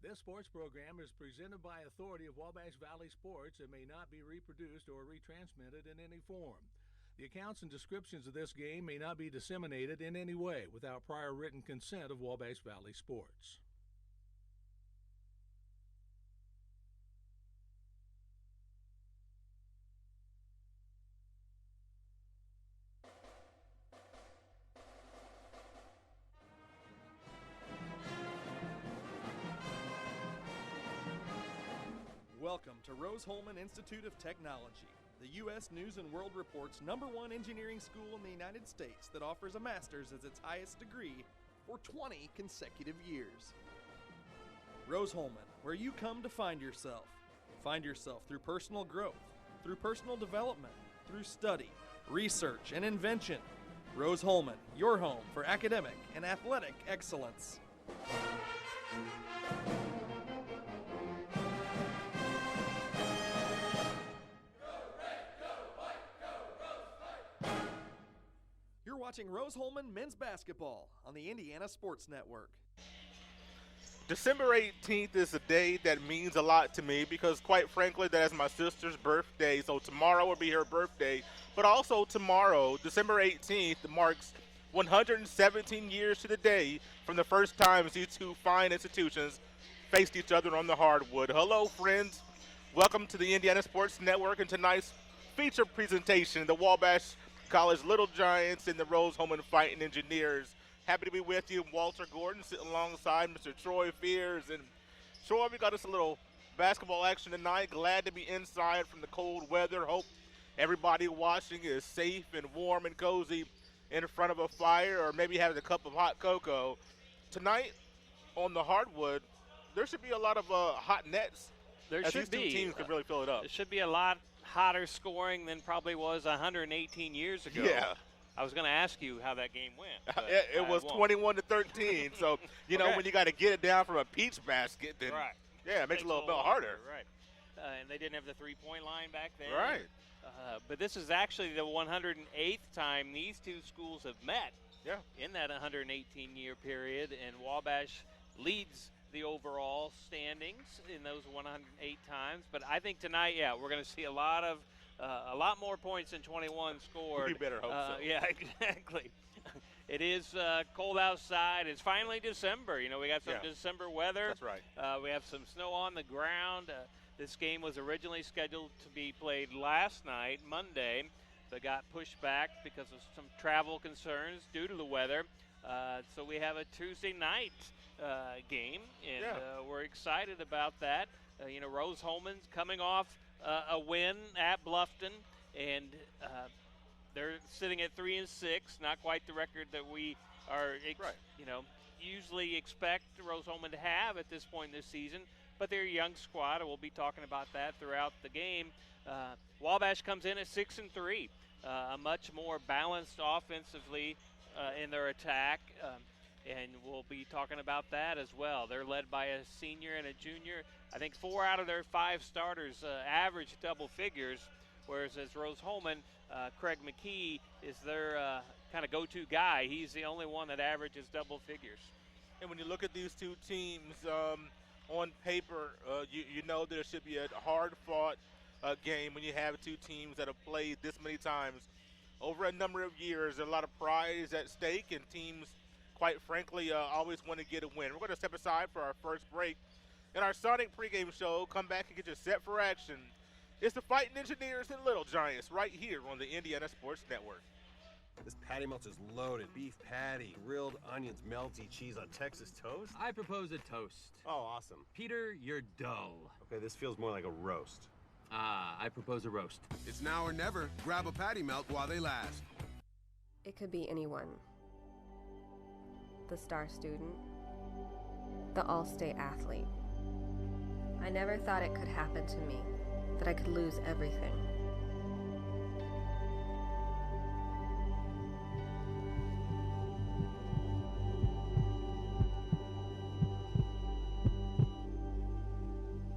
This sports program is presented by authority of Wabash Valley Sports and may not be reproduced or retransmitted in any form. The accounts and descriptions of this game may not be disseminated in any way without prior written consent of Wabash Valley Sports. Welcome to Rose-Hulman Institute of Technology, the U.S. News & World Report's #1 engineering school in the United States that offers a master's as its highest degree for 20 consecutive years. Rose-Hulman, where you come to find yourself. Find yourself through personal growth, through personal development, through study, research, and invention. Rose-Hulman, your home for academic and athletic excellence. You're watching Rose-Hulman men's basketball on the Indiana Sports Network. December 18th is a day that means a lot to me because, quite frankly, that is my sister's birthday. So tomorrow will be her birthday. But also tomorrow, December 18th, marks 117 years to the day from the first time these two fine institutions faced each other on the hardwood. Hello, friends. Welcome to the Indiana Sports Network and tonight's feature presentation, the Wabash College Little Giants and the Rose-Hulman Fighting Engineers. Happy to be with you, Walter Gordon, sitting alongside Mr. Troy Fears. And Troy, we got us a little basketball action tonight. Glad to be inside from the cold weather. Hope everybody watching is safe and warm and cozy in front of a fire or maybe having a cup of hot cocoa. Tonight on the hardwood, there should be a lot of hot nets. There should be. These two teams can really fill it up. It should be a lot hotter scoring than probably was 118 years ago. Yeah. I was going to ask you how that game went. It was 21-13. So, you know, when you got to get it down from a peach basket, then yeah, it makes it a little bit harder. Right. And they didn't have the three-point line back then. Right. But this is actually the 108th time these two schools have met in that 118-year period, and Wabash leads the overall standings in those 108 times. But I think tonight, we're going to see a lot more points than 21 scored. You better hope so. Yeah, exactly. It is cold outside. It's finally December. You know, we got some December weather. That's right. We have some snow on the ground. This game was originally scheduled to be played last night, Monday, but got pushed back because of some travel concerns due to the weather. So we have a Tuesday night game, and we're excited about that. You know, Rose-Hulman's coming off a win at Bluffton, and they're sitting at 3-6, not quite the record that we are, usually expect Rose-Hulman to have at this point in this season. But they're a young squad, and we'll be talking about that throughout the game. Wabash comes in at 6-3, a much more balanced offensively in their attack, and we'll be talking about that as well. They're led by a senior and a junior. I think 4 out of their 5 starters average double figures, whereas as Rose-Hulman, Craig McKee is their kind of go-to guy. He's the only one that averages double figures. And when you look at these two teams on paper, you know there should be a hard-fought game when you have two teams that have played this many times over a number of years. There's a lot of prize at stake, and teams, quite frankly, always want to get a win. We're going to step aside for our first break. In our Sonic pregame show, come back and get you set for action. It's the Fighting Engineers and Little Giants right here on the Indiana Sports Network. This patty melt is loaded. Beef patty, grilled onions, melty cheese on Texas toast. I propose a toast. Oh, awesome. Peter, you're dull. Okay, this feels more like a roast. I propose a roast. It's now or never. Grab a patty melt while they last. It could be anyone. The star student. The all-state athlete. I never thought it could happen to me, that I could lose everything.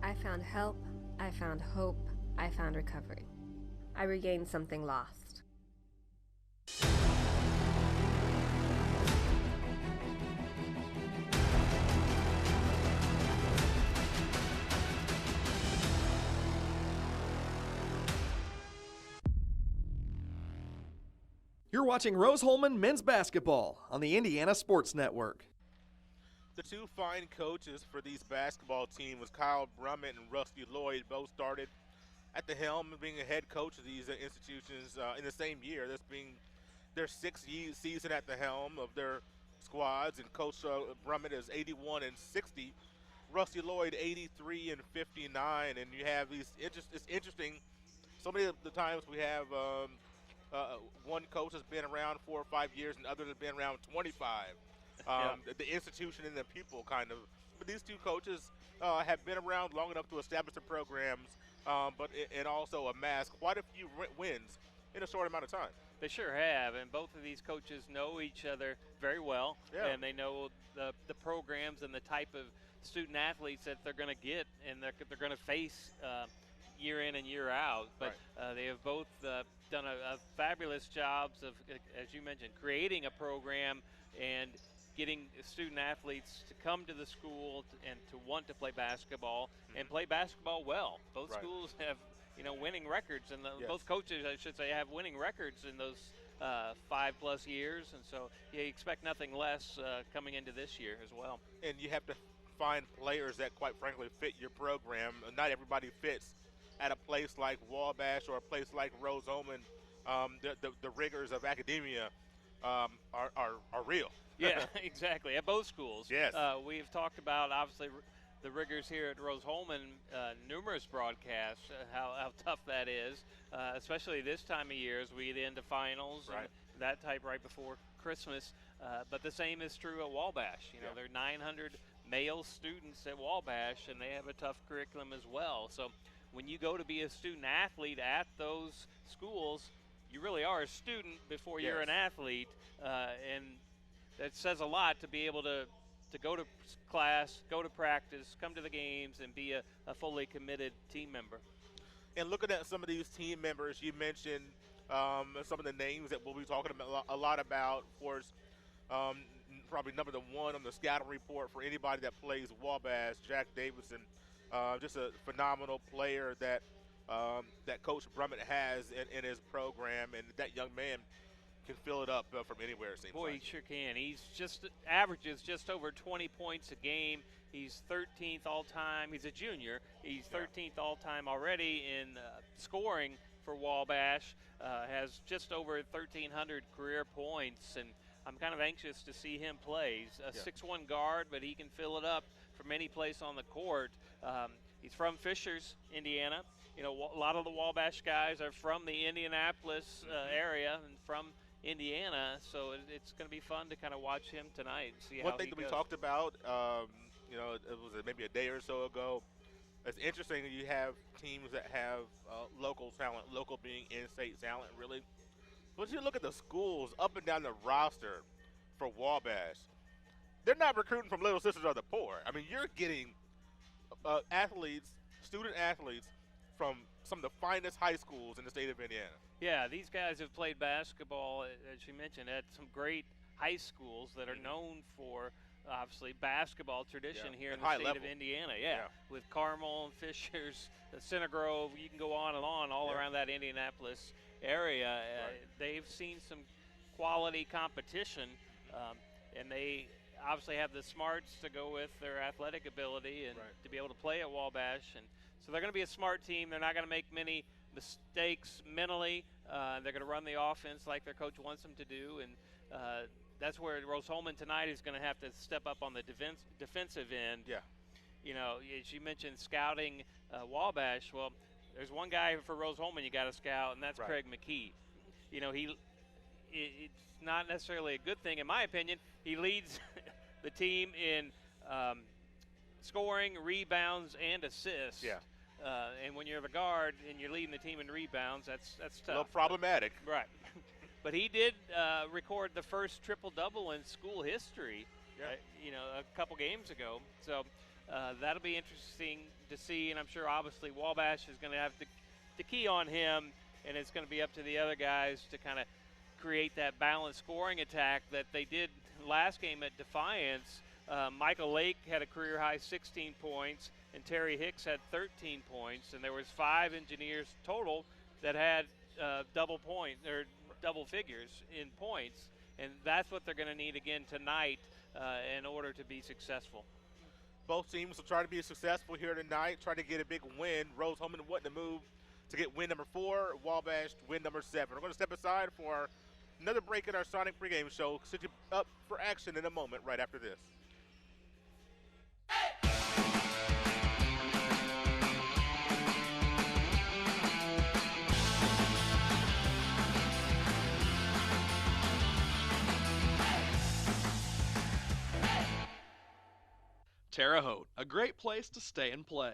I found help, I found hope, I found recovery. I regained something lost. You're watching Rose-Hulman men's basketball on the Indiana Sports Network. The two fine coaches for these basketball teams, Kyle Brummett and Rusty Lloyd, both started at the helm of being a head coach of these institutions in the same year. This being their sixth season at the helm of their squads, and Coach Brummett is 81-60, Rusty Lloyd 83-59, and you have these. It's interesting. So many of the times we have one coach has been around 4 or 5 years, and others have been around 25. The institution and the people kind of. But these two coaches have been around long enough to establish the programs, and also amass quite a few wins in a short amount of time. They sure have, and both of these coaches know each other very well, and they know the programs and the type of student athletes that they're going to get and they're going to face year in and year out. But they have both done a fabulous jobs of, as you mentioned, creating a program and getting student athletes to come to the school and to want to play basketball and play basketball well. Both schools have winning records, and both coaches, I should say, have winning records in those 5+ years, and so you expect nothing less coming into this year as well. And you have to find players that, quite frankly, fit your program. Not everybody fits at a place like Wabash or a place like Rose-Hulman. The rigors of academia are real. Yeah, exactly. At both schools. Yes. We've talked about, obviously, the rigors here at Rose-Hulman, numerous broadcasts, how tough that is, especially this time of year as we get into finals and that type right before Christmas. But the same is true at Wabash. There are 900 male students at Wabash, and they have a tough curriculum as well. So when you go to be a student athlete at those schools, you really are a student before you're an athlete, and that says a lot to be able to go to class, go to practice, come to the games, and be a fully committed team member. And looking at some of these team members, you mentioned some of the names that we'll be talking about a lot about. Of course, probably number one on the scouting report for anybody that plays Wabash, Jack Davidson, just a phenomenal player that Coach Brummett has in his program, and that young man can fill it up from anywhere, it seems Boy, like. he sure can. He's averages just over 20 points a game. He's 13th all-time. He's a junior. He's 13th all-time already in scoring for Wabash. Has just over 1,300 career points, and I'm kind of anxious to see him play. He's a 6'1" guard, but he can fill it up from any place on the court. He's from Fishers, Indiana. A lot of the Wabash guys are from the Indianapolis area and from Indiana, so it's going to be fun to kind of watch him tonight and see One how thing he that we goes. talked about, it was maybe a day or so ago. It's interesting that you have teams that have local talent, local being in-state talent, really. But you look at the schools up and down the roster for Wabash, they're not recruiting from Little Sisters of the Poor. I mean, you're getting student athletes from some of the finest high schools in the state of Indiana. Yeah, these guys have played basketball, as you mentioned, at some great high schools that are known for, obviously, basketball tradition here in the state of Indiana. With Carmel and Fishers, Center Grove, you can go on and on all around that Indianapolis area. They've seen some quality competition, and they obviously have the smarts to go with their athletic ability and to be able to play at Wabash. And so they're going to be a smart team. They're not going to make many mistakes mentally. They're going to run the offense like their coach wants them to do, and that's where Rose-Hulman tonight is going to have to step up on the defensive end. As you mentioned, scouting Wabash. Well, there's one guy for Rose-Hulman you got to scout, and that's Craig McKee. It's not necessarily a good thing, in my opinion. He leads the team in scoring, rebounds, and assists. And when you're the guard and you're leading the team in rebounds, that's tough. A little problematic. But he did record the first triple-double in school history, a couple games ago. So that'll be interesting to see, and I'm sure, obviously, Wabash is going to have to key on him, and it's going to be up to the other guys to kind of create that balanced scoring attack that they did last game at Defiance. Michael Lake had a career-high 16 points, and Terry Hicks had 13 points, and there was 5 engineers total that had double point or double figures in points, and that's what they're going to need again tonight in order to be successful. Both teams will try to be successful here tonight, try to get a big win. Rose-Hulman wanting to move to get win number 4, Wabash win number 7. We're going to step aside for another break in our Sonic pregame show. Set you up for action in a moment right after this. Terre Haute, a great place to stay and play.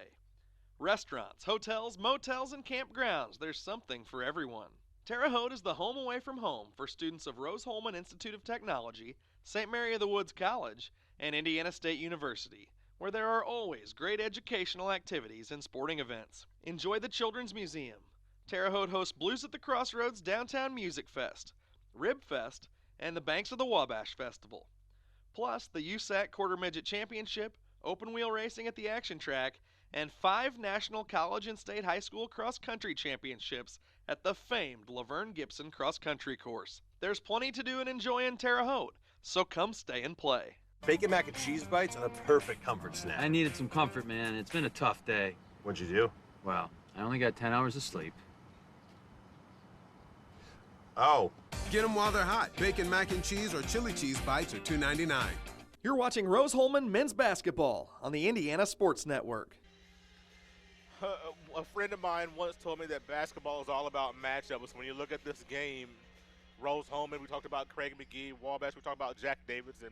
Restaurants, hotels, motels, and campgrounds, there's something for everyone. Terre Haute is the home away from home for students of Rose-Hulman Institute of Technology, St. Mary of the Woods College, and Indiana State University, where there are always great educational activities and sporting events. Enjoy the Children's Museum. Terre Haute hosts Blues at the Crossroads Downtown Music Fest, Rib Fest, and the Banks of the Wabash Festival. Plus the USAC Quarter Midget Championship, open wheel racing at the Action Track, and 5 national college and state high school cross-country championships at the famed Laverne Gibson cross-country course. There's plenty to do and enjoy in Terre Haute, so come stay and play. Bacon mac and cheese bites are the perfect comfort snack. I needed some comfort, man. It's been a tough day. What'd you do? Well, I only got 10 hours of sleep. Oh. Get them while they're hot. Bacon mac and cheese or chili cheese bites are $2.99. You're watching Rose-Hulman men's basketball on the Indiana Sports Network. A friend of mine once told me that basketball is all about matchups. When you look at this game, Rose-Hulman, we talked about Craig McGee, Wabash, we talked about Jack Davidson.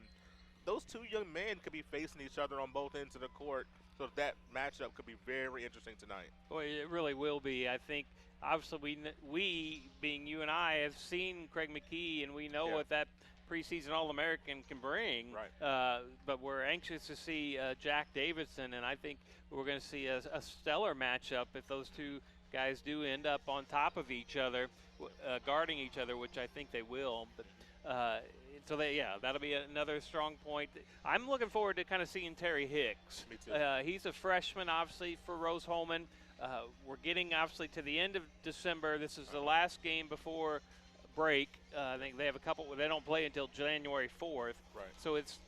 Those two young men could be facing each other on both ends of the court, so that matchup could be very interesting tonight. Boy, it really will be. I think, obviously, we being you and I, have seen Craig McGee, and we know what that preseason All-American can bring. Right. But we're anxious to see Jack Davidson, and I think we're going to see a stellar matchup if those two guys do end up on top of each other, guarding each other, which I think they will. But that'll be another strong point. I'm looking forward to kind of seeing Terry Hicks. Me too. He's a freshman, obviously, for Rose-Hulman. We're getting, obviously, to the end of December. This is the last game before break. I think they have a couple. They don't play until January 4th. Right. So it's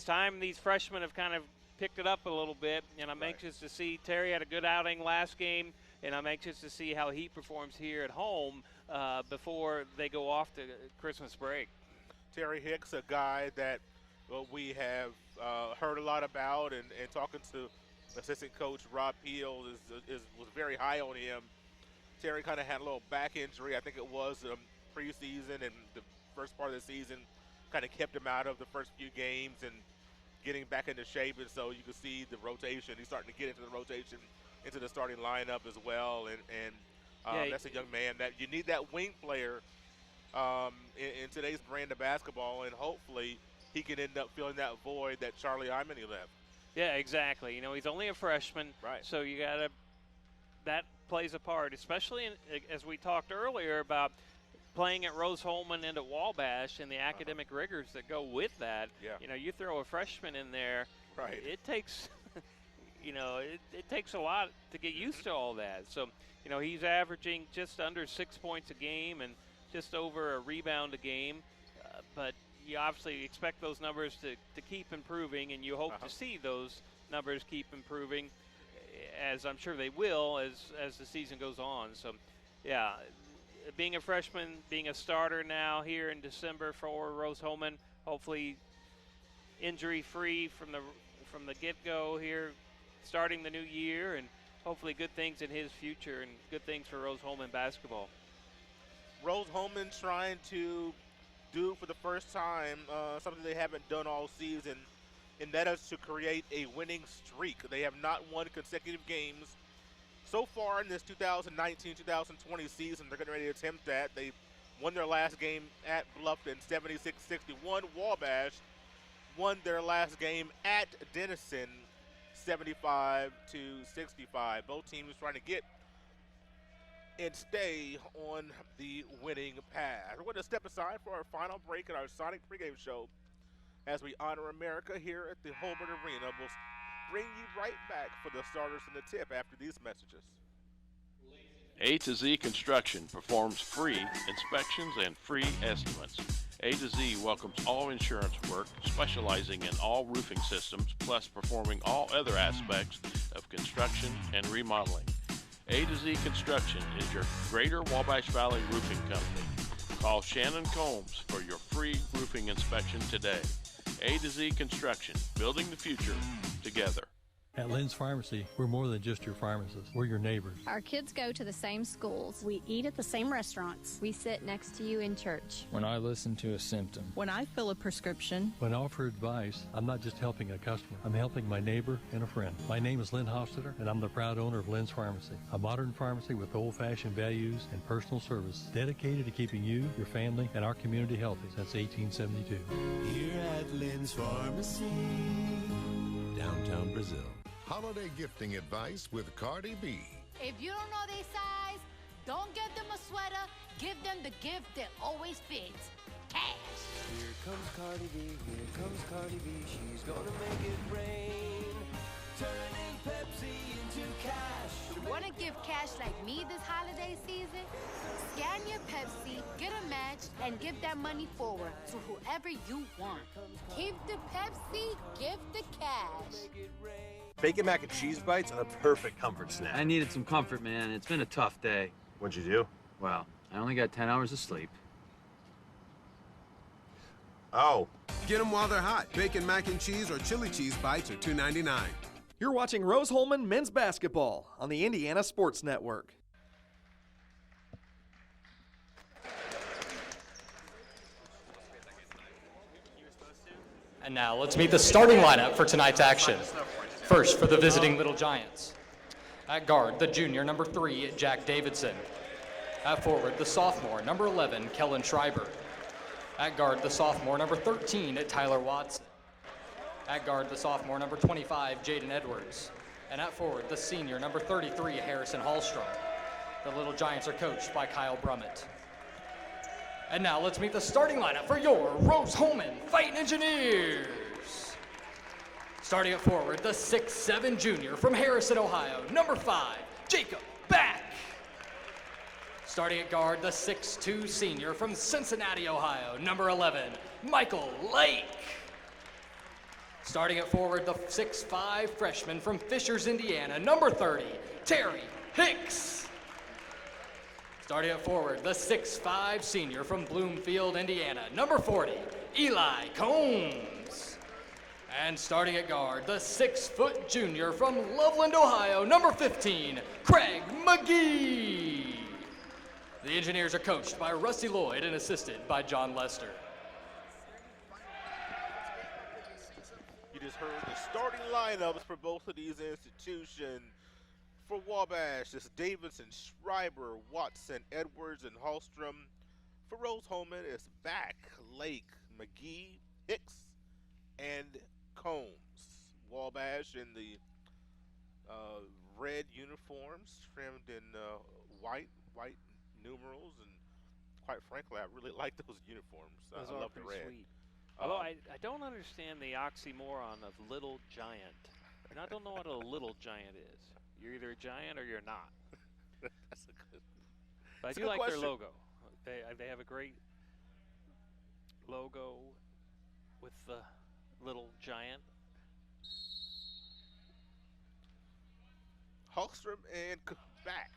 time these freshmen have kind of picked it up a little bit, and I'm anxious to see. Terry had a good outing last game, and I'm anxious to see how he performs here at home before they go off to Christmas break. Terry Hicks, a guy that we have heard a lot about, and talking to assistant coach Rob Peel was very high on him. Terry kind of had a little back injury. I think it was preseason, and the first part of the season kind of kept him out of the first few games and getting back into shape, and so you can see the rotation. He's starting to get into the rotation, into the starting lineup as well, and that's a young man that you need, that wing player in today's brand of basketball, and hopefully he can end up filling that void that Charlie Imany left. Yeah, exactly. You know, he's only a freshman, right? So you got that plays a part, especially as we talked earlier about playing at Rose-Hulman and at Wabash and the academic rigors that go with that. Yeah. You know, you throw a freshman in there, right? It takes, it takes a lot to get used to all that. So, he's averaging just under 6 points a game and just over a rebound a game. But you obviously expect those numbers to keep improving, and you hope to see those numbers keep improving, as I'm sure they will as the season goes on. So, yeah. Being a freshman, being a starter now here in December for Rose-Hulman, hopefully injury-free from the get-go here, starting the new year, and hopefully good things in his future and good things for Rose-Hulman basketball. Rose-Hulman trying to do for the first time something they haven't done all season, and that is to create a winning streak. They have not won consecutive games so far in this 2019-2020 season. They're getting ready to attempt that. They won their last game at Bluffton 76-61. Wabash won their last game at Denison 75-65. Both teams trying to get and stay on the winning path. We're going to step aside for our final break in our Sonic pregame show as we honor America here at the Hulbert Arena. We'll bring you right back for the starters and the tip after these messages. A to Z Construction performs free inspections and free estimates. A to Z welcomes all insurance work, specializing in all roofing systems, plus performing all other aspects of construction and remodeling. A to Z Construction is your Greater Wabash Valley roofing company. Call Shannon Combs for your free roofing inspection today. A to Z Construction, building the future together. At Lynn's Pharmacy, we're more than just your pharmacist. We're your neighbors. Our kids go to the same schools. We eat at the same restaurants. We sit next to you in church. When I listen to a symptom. When I fill a prescription. When I offer advice, I'm not just helping a customer. I'm helping my neighbor and a friend. My name is Lynn Hofstetter, and I'm the proud owner of Lynn's Pharmacy, a modern pharmacy with old-fashioned values and personal service, dedicated to keeping you, your family, and our community healthy since 1872. Here at Lynn's Pharmacy, downtown Brazil. Holiday gifting advice with Cardi B. If you don't know their size, don't get them a sweater. Give them the gift that always fits. Cash. Here comes Cardi B, here comes Cardi B. She's gonna make it rain. Turning Pepsi into cash. Want to give cash like me this holiday season? Scan your Pepsi, get a match, and give that money forward to whoever you want. Keep the Pepsi, give the cash. Bacon mac and cheese bites are the perfect comfort snack. I needed some comfort, man. It's been a tough day. What'd you do? Well, I only got 10 hours of sleep. Oh. Get them while they're hot. Bacon mac and cheese or chili cheese bites are $2.99. You're watching Rose-Hulman men's basketball on the Indiana Sports Network. And now let's meet the starting lineup for tonight's action. First for the visiting Little Giants. At guard, the junior, number 3, Jack Davidson. At forward, the sophomore, number 11, Kellen Schreiber. At guard, the sophomore, number 13, Tyler Watson. At guard, the sophomore, number 25, Jaden Edwards. And at forward, the senior, number 33, Harrison Hallstrom. The Little Giants are coached by Kyle Brummett. And now let's meet the starting lineup for your Rose-Hulman Fighting Engineers. Starting at forward, the 6'7" junior from Harrison, Ohio, number 5, Jacob Back. Starting at guard, the 6'2" senior from Cincinnati, Ohio, number 11, Michael Lake. Starting at forward, the 6'5" freshman from Fishers, Indiana, number 30, Terry Hicks. Starting at forward, the 6'5" senior from Bloomfield, Indiana, number 40, Eli Combs. And starting at guard, the 6' junior from Loveland, Ohio, number 15, Craig McGee. The Engineers are coached by Rusty Lloyd and assisted by John Lester. You just heard the starting lineups for both of these institutions. For Wabash, it's Davidson, Schreiber, Watson, Edwards, and Hallstrom. For Rose-Hulman, it's Back, Lake, McGee, Hicks, and Combs. Wabash in the red uniforms, trimmed in white numerals, and quite frankly, I really like those uniforms. Those I love the pretty red. Sweet. Although I don't understand the oxymoron of little giant. And I don't know what a little giant is. You're either a giant or you're not. That's a good. But I do like their logo. They have a great logo with the little giant. Hallstrom and Back.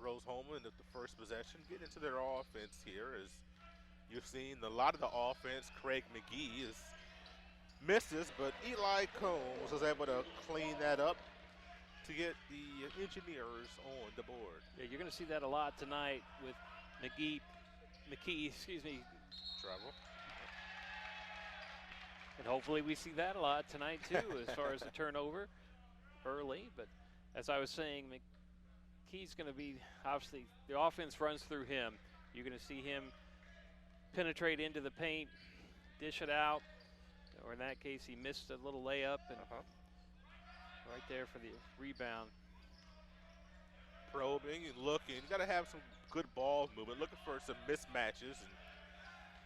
Rose-Hulman at the first possession get into their offense here. As you've seen, a lot of the offense, Craig McGee misses, but Eli Combs was able to clean that up to get the Engineers on the board. Yeah, you're going to see that a lot tonight with McKee, Travel. And hopefully we see that a lot tonight too, as far as the turnover early. But as I was saying, McKee's going to be, obviously, the offense runs through him. You're going to see him penetrate into the paint, dish it out, or in that case, he missed a little layup and right there for the rebound. Probing and looking. You got to have some good ball movement, looking for some mismatches. And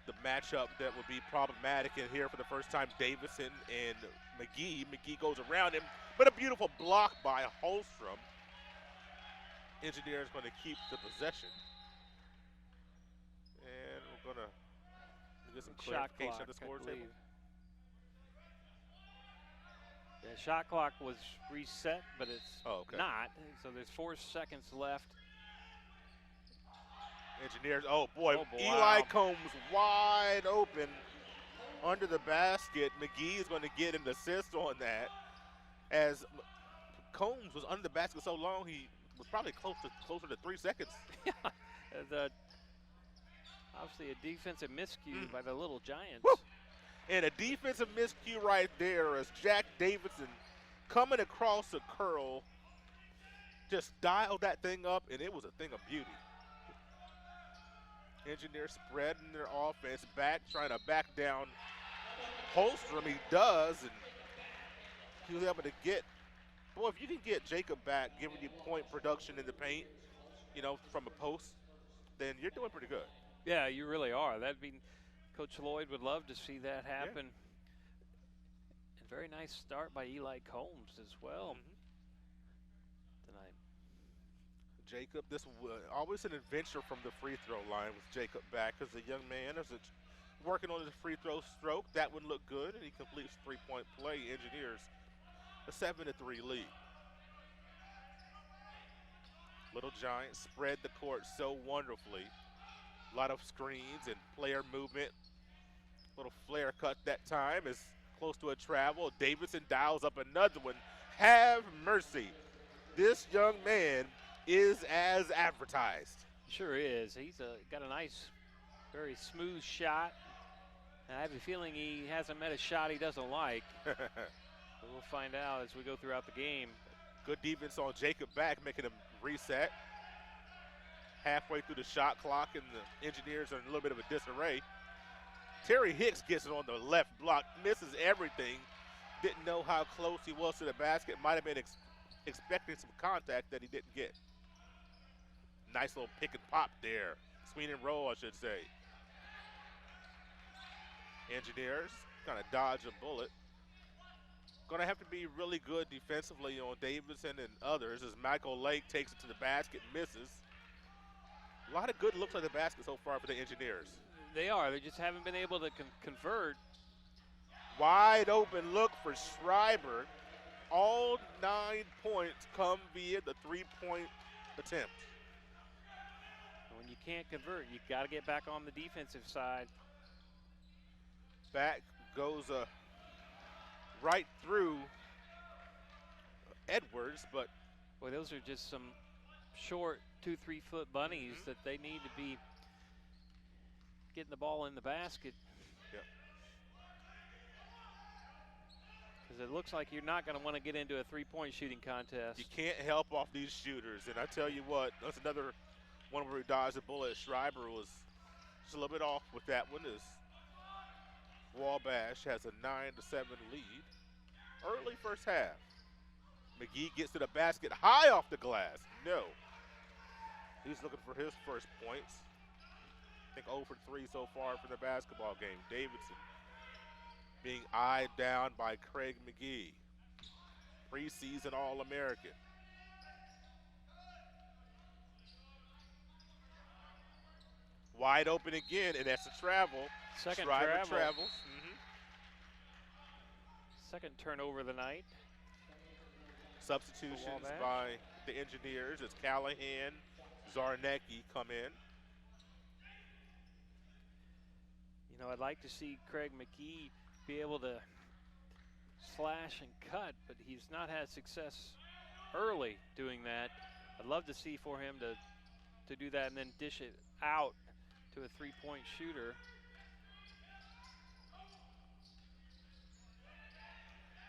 the matchup that would be problematic in here for the first time, Davidson and McGee. McGee goes around him, but a beautiful block by Holstrom. Engineers going to keep the possession. And we're going to get some clarification of the score table. The shot clock was reset, but it's not. So there's 4 seconds left. Engineers, oh boy, Wow. Eli Combs wide open under the basket. McGee is going to get an assist on that. As Combs was under the basket so long, he was probably closer to 3 seconds. Yeah, obviously a defensive miscue by the Little Giants. Woo. And a defensive miscue right there as Jack Davidson coming across a curl just dialed that thing up, and it was a thing of beauty. Engineers spreading their offense back, trying to back down Holstrom. He does, and he was able to get, boy, if you can get Jacob back, giving you point production in the paint, you know, from a post, then you're doing pretty good. Yeah, you really are. That'd be, Coach Lloyd would love to see that happen. Yeah. And very nice start by Eli Combs as well tonight. Jacob, this was always an adventure from the free throw line with Jacob back as a young man, as it's working on his free throw stroke. That one looked good, and he completes three-point play. Engineers a 7-3 lead. Little Giants spread the court so wonderfully. A lot of screens and player movement. Little flare cut that time is close to a travel. Davidson dials up another one. Have mercy. This young man is as advertised. Sure is. He's got a nice, very smooth shot. And I have a feeling he hasn't met a shot he doesn't like. But we'll find out as we go throughout the game. Good defense on Jacob back, making him reset. Halfway through the shot clock, and the Engineers are in a little bit of a disarray. Terry Hicks gets it on the left block, misses everything. Didn't know how close he was to the basket. Might have been expecting some contact that he didn't get. Nice little pick and pop there. Swing and roll, I should say. Engineers kind of dodge a bullet. Going to have to be really good defensively on Davidson and others as Michael Lake takes it to the basket, misses. A lot of good looks at the basket so far for the Engineers. They are. They just haven't been able to convert. Wide open look for Schreiber. All 9 points come via the three-point attempt. When you can't convert, you got to get back on the defensive side. Back goes right through Edwards, but boy, those are just some short 2-3 foot bunnies that they need to be getting the ball in the basket. Yep. Because it looks like you're not going to want to get into a three-point shooting contest. You can't help off these shooters, and I tell you what, that's another one where he dodged a bullet. Schreiber was just a little bit off with that one as Wabash has a 9-7 lead. Early first half. McGee gets to the basket high off the glass. No. He's looking for his first points. I think 0 for 3 so far for the basketball game. Davidson being eyed down by Craig McGee. Preseason All-American. Wide open again, and that's a travel. Second Schreiber travel. travels. Second turnover of the night. Substitutions by the Engineers as Callahan, Zarnecki come in. You know, I'd like to see Craig McGee be able to slash and cut, but he's not had success early doing that. I'd love to see for him to do that and then dish it out to a three-point shooter.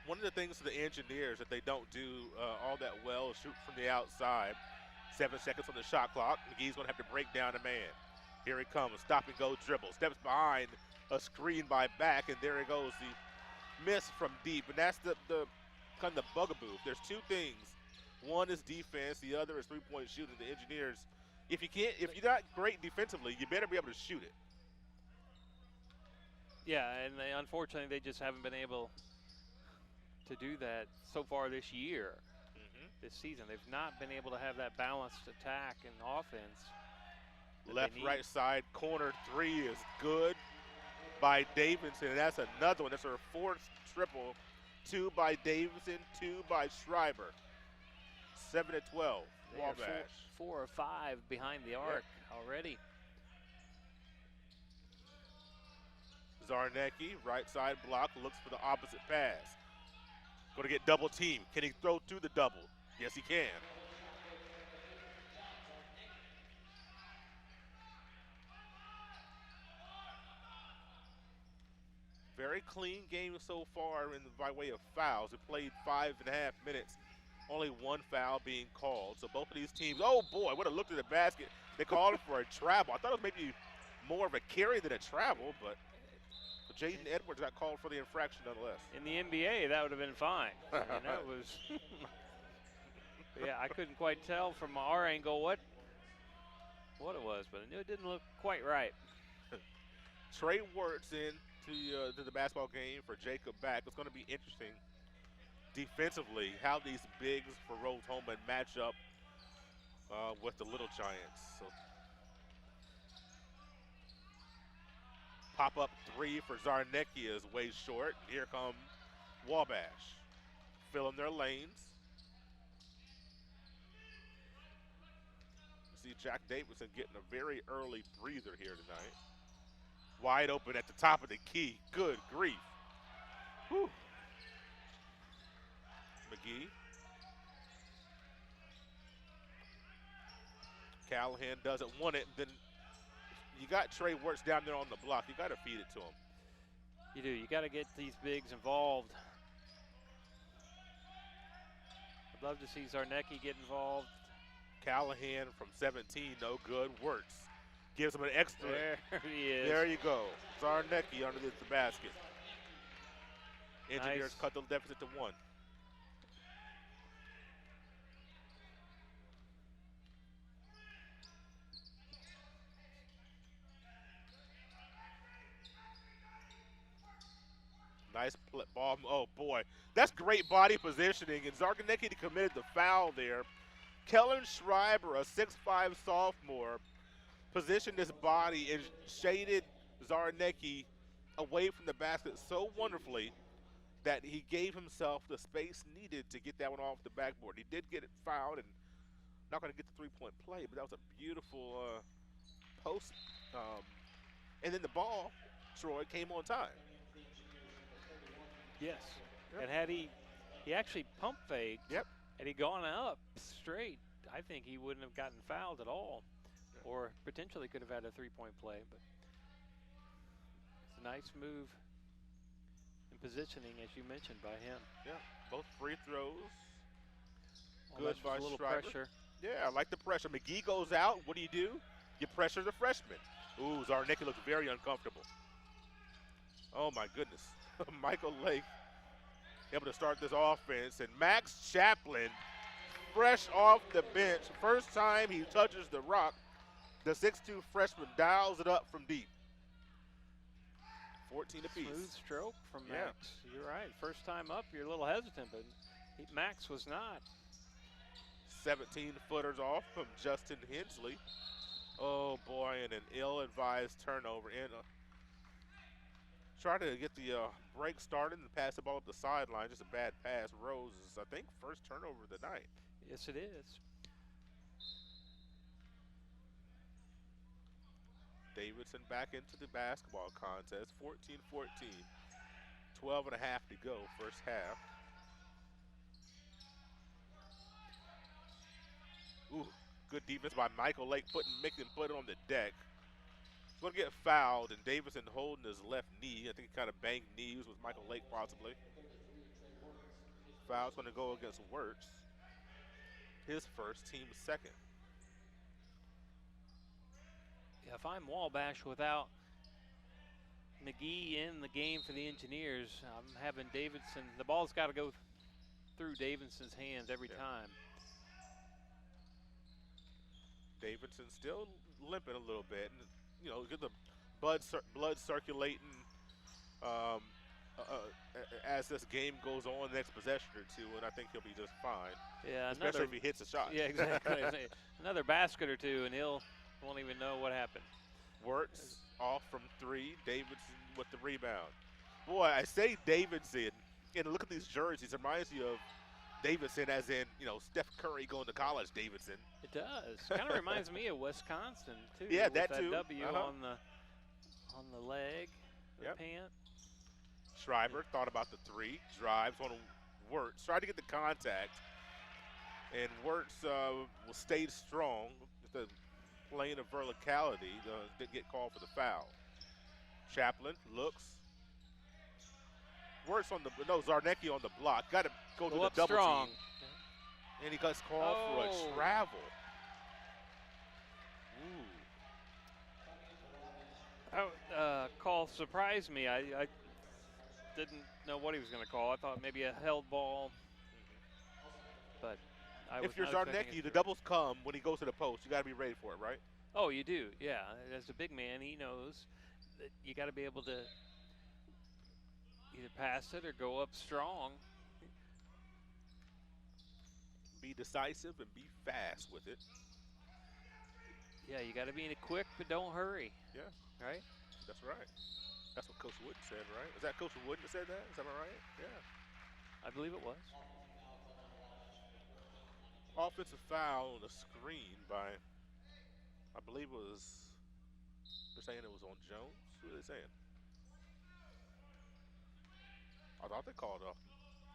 One of the things for the Engineers that they don't do all that well is shoot from the outside. 7 seconds on the shot clock. McGee's going to have to break down a man. Here he comes, stop and go dribble. Steps behind a screen by back, and there he goes. The miss from deep, and that's the kind of the bugaboo. There's two things. One is defense, the other is three-point shooting. The Engineers, if you're not great defensively, you better be able to shoot it. Yeah, and unfortunately they just haven't been able to do that so far this year. This season, they've not been able to have that balanced attack and offense. Left, right side corner three is good by Davidson. And that's another one. That's her fourth triple. 2 by Davidson, 2 by Schreiber. 7-12. Wabash. 4 or 5 behind the arc already. Zarnecki, right side block, looks for the opposite pass. Going to get double team. Can he throw through the double? Yes, he can. Very clean game so far by way of fouls. We played 5.5 minutes. Only 1 foul being called. So both of these teams, oh boy, would have looked at the basket. They called it for a travel. I thought it was maybe more of a carry than a travel, but Jaden Edwards got called for the infraction nonetheless. In the NBA, that would have been fine. I mean, that was, yeah, I couldn't quite tell from our angle what it was, but I knew it didn't look quite right. Trey Wirtz in to the basketball game for Jacob Back. It's going to be interesting defensively how these bigs for Rose-Hulman match up with the Little Giants. So pop-up 3 for Zarnecki is way short. Here come Wabash, filling their lanes. You see Jack Davidson getting a very early breather here tonight. Wide open at the top of the key. Good grief. Whew. McGee. Callahan doesn't want it. Then you got Trey Wirtz down there on the block. You got to feed it to him. You do. You got to get these bigs involved. I'd love to see Zarnecki get involved. Callahan from 17, no good. Wirtz gives him an extra. There he is. There you go. Zarnecki underneath the basket. Engineers cut the deficit to 1. Nice ball. Oh, boy. That's great body positioning. And Zarnecki committed the foul there. Kellen Schreiber, a 6'5 sophomore, positioned his body and shaded Zarnecki away from the basket so wonderfully that he gave himself the space needed to get that one off the backboard. He did get it fouled and not going to get the three-point play, but that was a beautiful post. And then the ball, Troy, came on time. Yes. Yep. And had he actually pump faked. Yep. Had he gone up straight, I think he wouldn't have gotten fouled at all, or potentially could have had a three-point play. But it's a nice move in positioning, as you mentioned, by him. Yeah, both free throws. Well, good by a little Schreiber. pressure. Yeah, I like the pressure. McGee goes out. What do? You pressure the freshman. Ooh, Zarnecki looks very uncomfortable. Oh, my goodness. Michael Lake able to start this offense. And Max Chaplin, fresh off the bench. First time he touches the rock, the 6'2 freshman dials it up from deep. 14 apiece. Smooth stroke from Max. You're right. First time up, you're a little hesitant, but Max was not. 17-footers off from Justin Hensley. Oh, boy, and an ill-advised turnover. And try to get the break started and pass the ball up the sideline. Just a bad pass. Rose is, I think, first turnover of the night. Yes, it is. Davidson back into the basketball contest. 14-14. 12 and a half to go, first half. Ooh, good defense by Michael Lake, making him put it on the deck. He's going to get fouled, and Davidson holding his left knee. I think he kind of banged knees with Michael Lake possibly. Foul's going to go against Wirtz. His first, team second. Yeah, if I'm Wabash without McGee in the game for the Engineers, I'm having Davidson. The ball's got to go through Davidson's hands every time. Davidson still limping a little bit. And, you know, get the blood circulating as this game goes on, the next possession or two, and I think he'll be just fine. Yeah, especially if he hits a shot. Yeah, exactly. Another basket or two, and he'll won't even know what happened. Wirtz off from three. Davidson with the rebound. Boy, I say Davidson, and look at these jerseys. It reminds you of Davidson as in, Steph Curry going to college Davidson. It does. Kind of reminds me of Wisconsin, too. Yeah, with that that too. W on the leg, the pant. Schreiber thought about the three. Drives on Wirtz. Tried to get the contact. And Wirtz stayed strong. The lane of verticality didn't get called for the foul. Chaplin looks. Wirtz Zarnecki on the block. Got to go to the double strong. team. And he gets called for a travel. Ooh. That call surprised me. I didn't know what he was going to call. I thought maybe a held ball. But if you're Zarnecki, the doubles come when he goes to the post. You got to be ready for it, right? Oh, you do, yeah. As a big man, he knows that you got to be able to either pass it or go up strong. Be decisive and be fast with it. Yeah, you got to be quick, but don't hurry. Yeah. Right? That's right. That's what Coach Wooden said, right? Was that Coach Wooden that said that? Is that right? Yeah. I believe it was. Offensive foul on the screen by, I believe it was, they're saying it was on Jones. Who are they saying? I thought they called an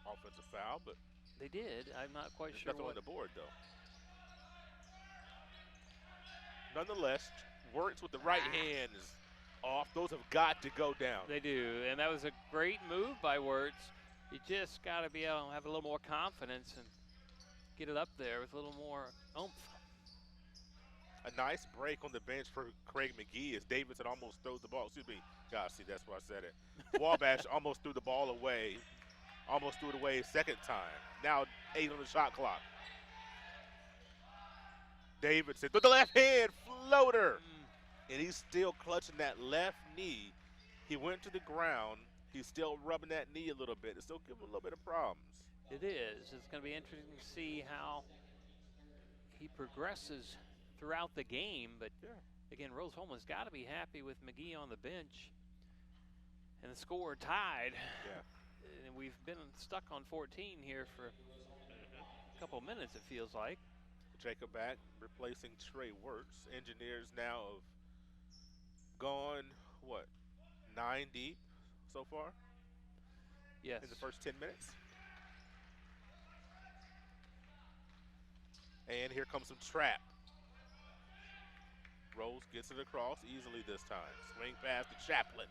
offensive foul, but. They did. I'm not quite sure. Nothing on the board, though. Nonetheless, Wirtz with the right hand is off. Those have got to go down. They do, and that was a great move by Wirtz. You just got to be able to have a little more confidence and get it up there with a little more oomph. A nice break on the bench for Craig McGee as Davidson almost throws the ball. Excuse me. Gosh, see, that's why I said it. Wabash almost threw the ball away. Almost threw it away a second time. Now 8 on the shot clock. Davidson with the left hand floater. And he's still clutching that left knee. He went to the ground. He's still rubbing that knee a little bit. It's still giving him a little bit of problems. It is. It's going to be interesting to see how he progresses throughout the game. But again, Rose-Hulman's got to be happy with McGee on the bench. And the score tied. Yeah. And we've been stuck on 14 here for a couple minutes, it feels like. Jacob back, replacing Trey Wirtz. Engineers now have gone, 9 deep so far? Yes. In the first 10 minutes? And here comes some trap. Rose gets it across easily this time. Swing pass to Chaplin.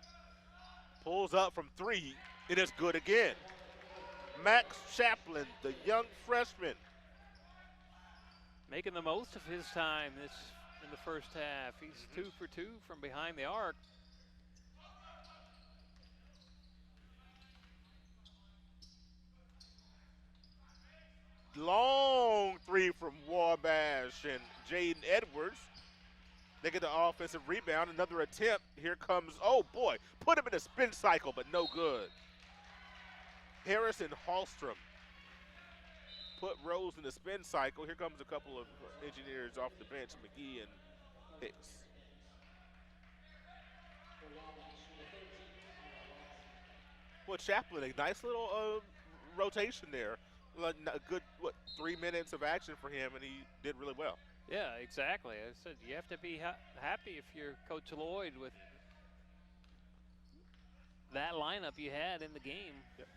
Pulls up from 3. It is good again. Max Chaplin, the young freshman. Making the most of his time in the first half. He's 2 for 2 from behind the arc. Long 3 from Wabash and Jaden Edwards. They get the offensive rebound. Another attempt. Here comes, oh boy, put him in a spin cycle, but no good. Harris and Hallstrom put Rose in the spin cycle. Here comes a couple of engineers off the bench, McGee and Hicks. Well, Chaplin, a nice little rotation there. A good, 3 minutes of action for him, and he did really well. Yeah, exactly. I said you have to be happy if you're Coach Lloyd with that lineup you had in the game. Yep.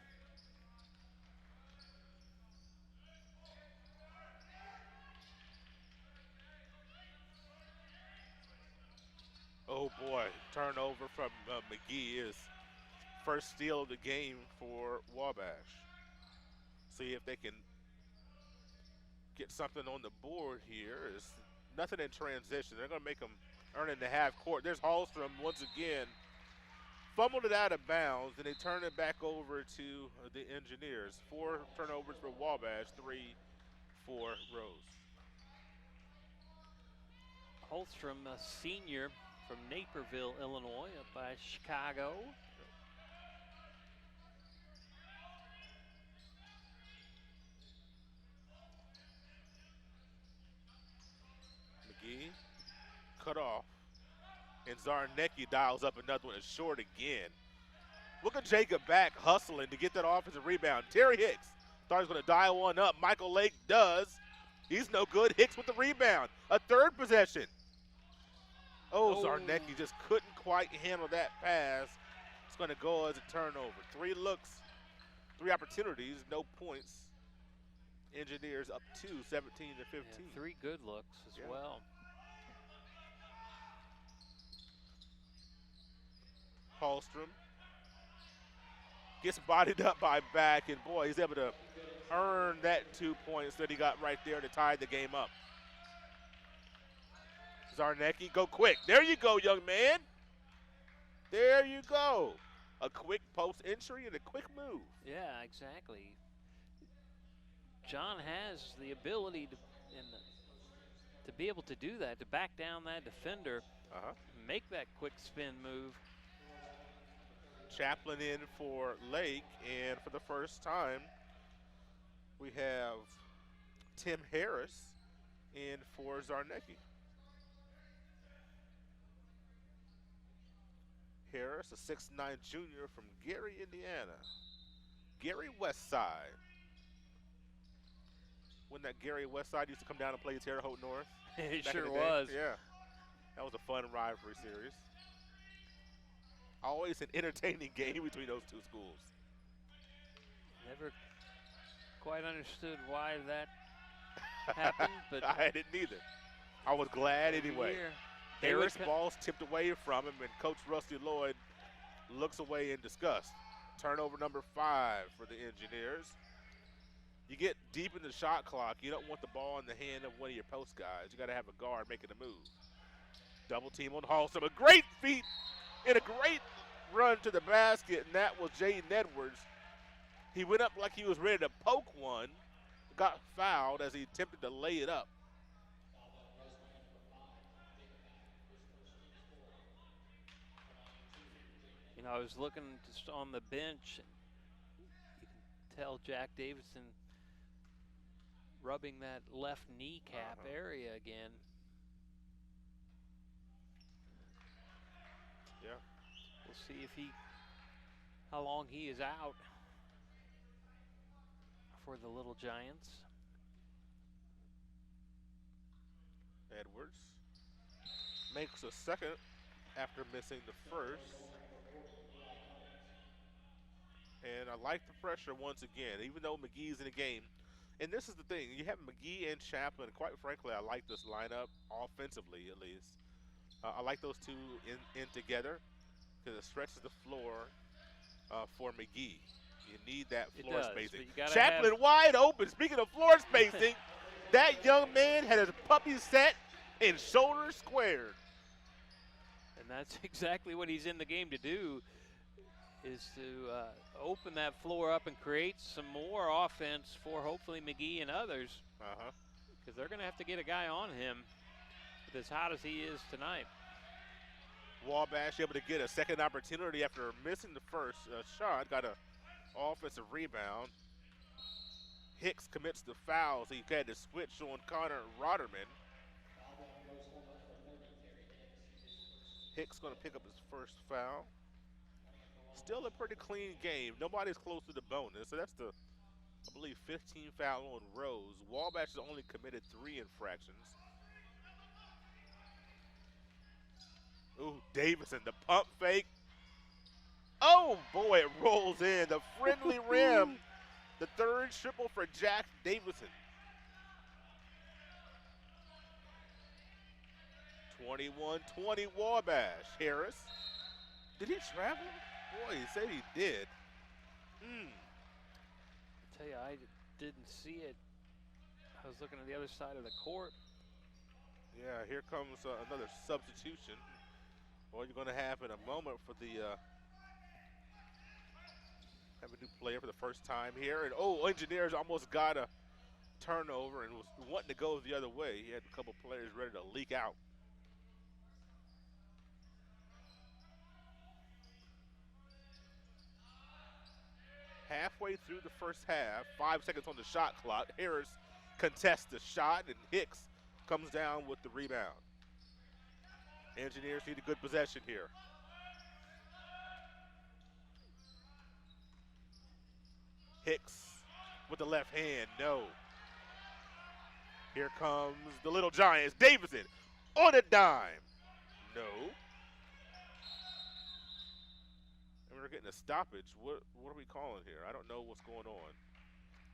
Oh boy, turnover from McGee is first steal of the game for Wabash. See if they can get something on the board here. Is nothing in transition. They're going to make them earn it in the half court. There's Hallstrom once again. Fumbled it out of bounds, and they turn it back over to the Engineers. 4 turnovers for Wabash, 3 for Rose. Hallstrom, a senior from Naperville, Illinois, up by Chicago. cut off. And Zarnecki dials up another one. It's short again. Look at Jacob back hustling to get that offensive rebound. Terry Hicks thought he was going to dial one up. Michael Lake does. He's no good. Hicks with the rebound. A third possession. Oh, Zarnecki just couldn't quite handle that pass. It's going to go as a turnover. 3 looks, 3 opportunities, no points. Engineers up 2, 17-15. Yeah, 3 good looks as well. Hallstrom gets bodied up by back, and boy, he's able to earn that 2 points that he got right there to tie the game up. Zarnecki, go quick. There you go, young man. There you go. A quick post entry and a quick move. Yeah, exactly. John has the ability to be able to do that, to back down that defender, make that quick spin move. Chaplin in for Lake, and for the first time, we have Tim Harris in for Zarnecki. Harris, a 6'9" junior from Gary, Indiana. Gary Westside. When that Gary Westside used to come down and play Terre Haute North. It sure was. Yeah. That was a fun rivalry series. Always an entertaining game between those 2 schools. Never quite understood why that happened, but I didn't either. I was glad anyway. Harris ball's tipped away from him, and Coach Rusty Lloyd looks away in disgust. Turnover number 5 for the Engineers. You get deep in the shot clock, you don't want the ball in the hand of one of your post guys. You got to have a guard making a move. Double team on Hallstrom. A great feat and a great run to the basket, and that was Jaden Edwards. He went up like he was ready to poke one, got fouled as he attempted to lay it up. You know, I was looking just on the bench. You can tell Jack Davidson rubbing that left kneecap area again. Yeah. We'll see if how long he is out for the Little Giants. Edwards makes a second after missing the first. And I like the pressure once again, even though McGee's in the game. And this is the thing, you have McGee and Chaplin. Quite frankly, I like this lineup offensively, at least. I like those 2 in together because it stretches the floor for McGee. You need that floor spacing. Chaplin wide open. Speaking of floor spacing, that young man had his puppy set and shoulders squared. And that's exactly what he's in the game to do, is to open that floor up and create some more offense for hopefully McGee and others. Because they're going to have to get a guy on him as hot as he is tonight. Wabash able to get a second opportunity after missing the first shot. Got an offensive rebound. Hicks commits the fouls. He had to switch on Connor Rotterman. Hicks going to pick up his first foul. Still a pretty clean game. Nobody's close to the bonus. So that's the, I believe, 15 foul on Rose. Wabash has only committed 3 infractions. Ooh, Davidson, the pump fake. Oh, boy, it rolls in. The friendly rim. The third triple for Jack Davidson. 21-20 Wabash. Harris. Did he travel? Boy, he said he did. I tell you, I didn't see it. I was looking at the other side of the court. Yeah, here comes another substitution. Well, you're going to have in a moment for the have a new player for the first time here. And Engineers almost got a turnover and was wanting to go the other way. He had a couple players ready to leak out. Halfway through the first half, 5 seconds on the shot clock. Harris contests the shot, and Hicks comes down with the rebound. Engineers need a good possession here. Hicks with the left hand, no. Here comes the Little Giants. Davidson on a dime. No. And we're getting a stoppage. What are we calling here? I don't know what's going on.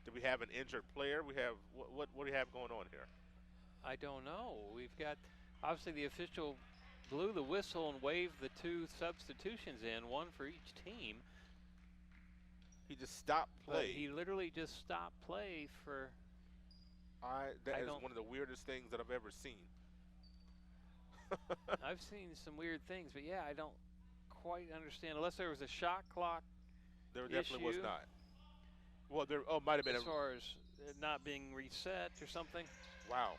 Do we have an injured player? We have what do we have going on here? I don't know. We've got, obviously the official blew the whistle and waved the 2 substitutions in, one for each team. He just stopped play. But he literally just stopped play for. That is one of the weirdest things that I've ever seen. I've seen some weird things, but yeah, I don't quite understand. Unless there was a shot clock. There definitely was not. Well, there might have been as far as it not being reset or something. Wow.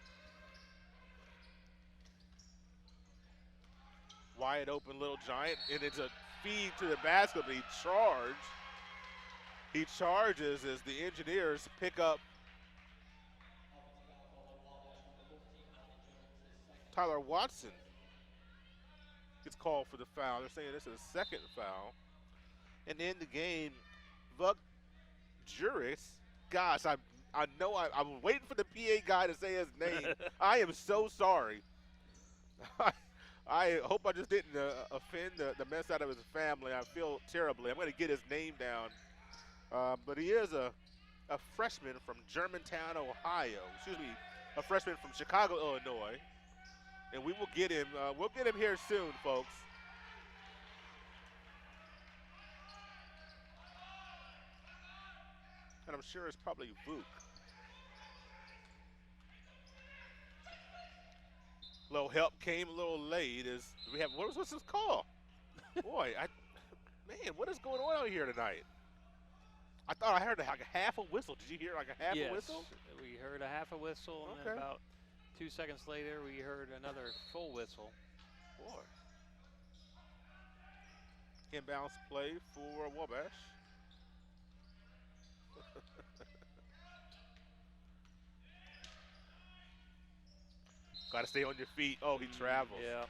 Wide open Little Giant, and it's a feed to the basket, but he charges as the Engineers pick up Tyler Watson. Gets called for the foul. They're saying this is a second foul. And in the game, Vuk Juris, gosh, I know I'm waiting for the PA guy to say his name. I am so sorry. I hope I just didn't offend the mess out of his family. I feel terribly. I'm going to get his name down. But he is a freshman from Germantown, Ohio. Excuse me, a freshman from Chicago, Illinois. And we will get him. We'll get him here soon, folks. And I'm sure it's probably Vuk. Little help came a little late. We have what's this call? Boy, man, what is going on out here tonight? I thought I heard like a half a whistle. Did you hear like a half a whistle? Yes, we heard a half a whistle, and then about 2 seconds later, we heard another full whistle. Boy. Inbounds play for Wabash. Got to stay on your feet. Oh, he travels. Yeah.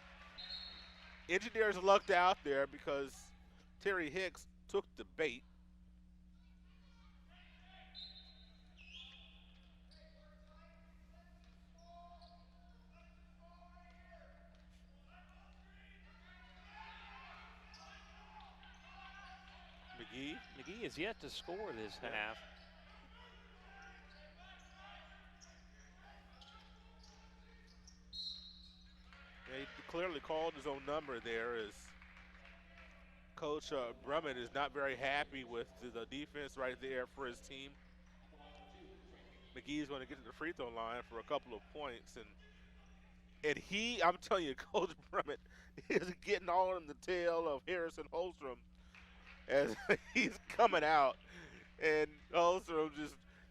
Engineers lucked out there because Terry Hicks took the bait. McGee is yet to score this half. He clearly called his own number there as Coach Brummett is not very happy with the defense right there for his team. McGee is going to get to the free throw line for a couple of points. And I'm telling you, Coach Brummett is getting all in the tail of Harrison Holstrom as he's coming out. And Holstrom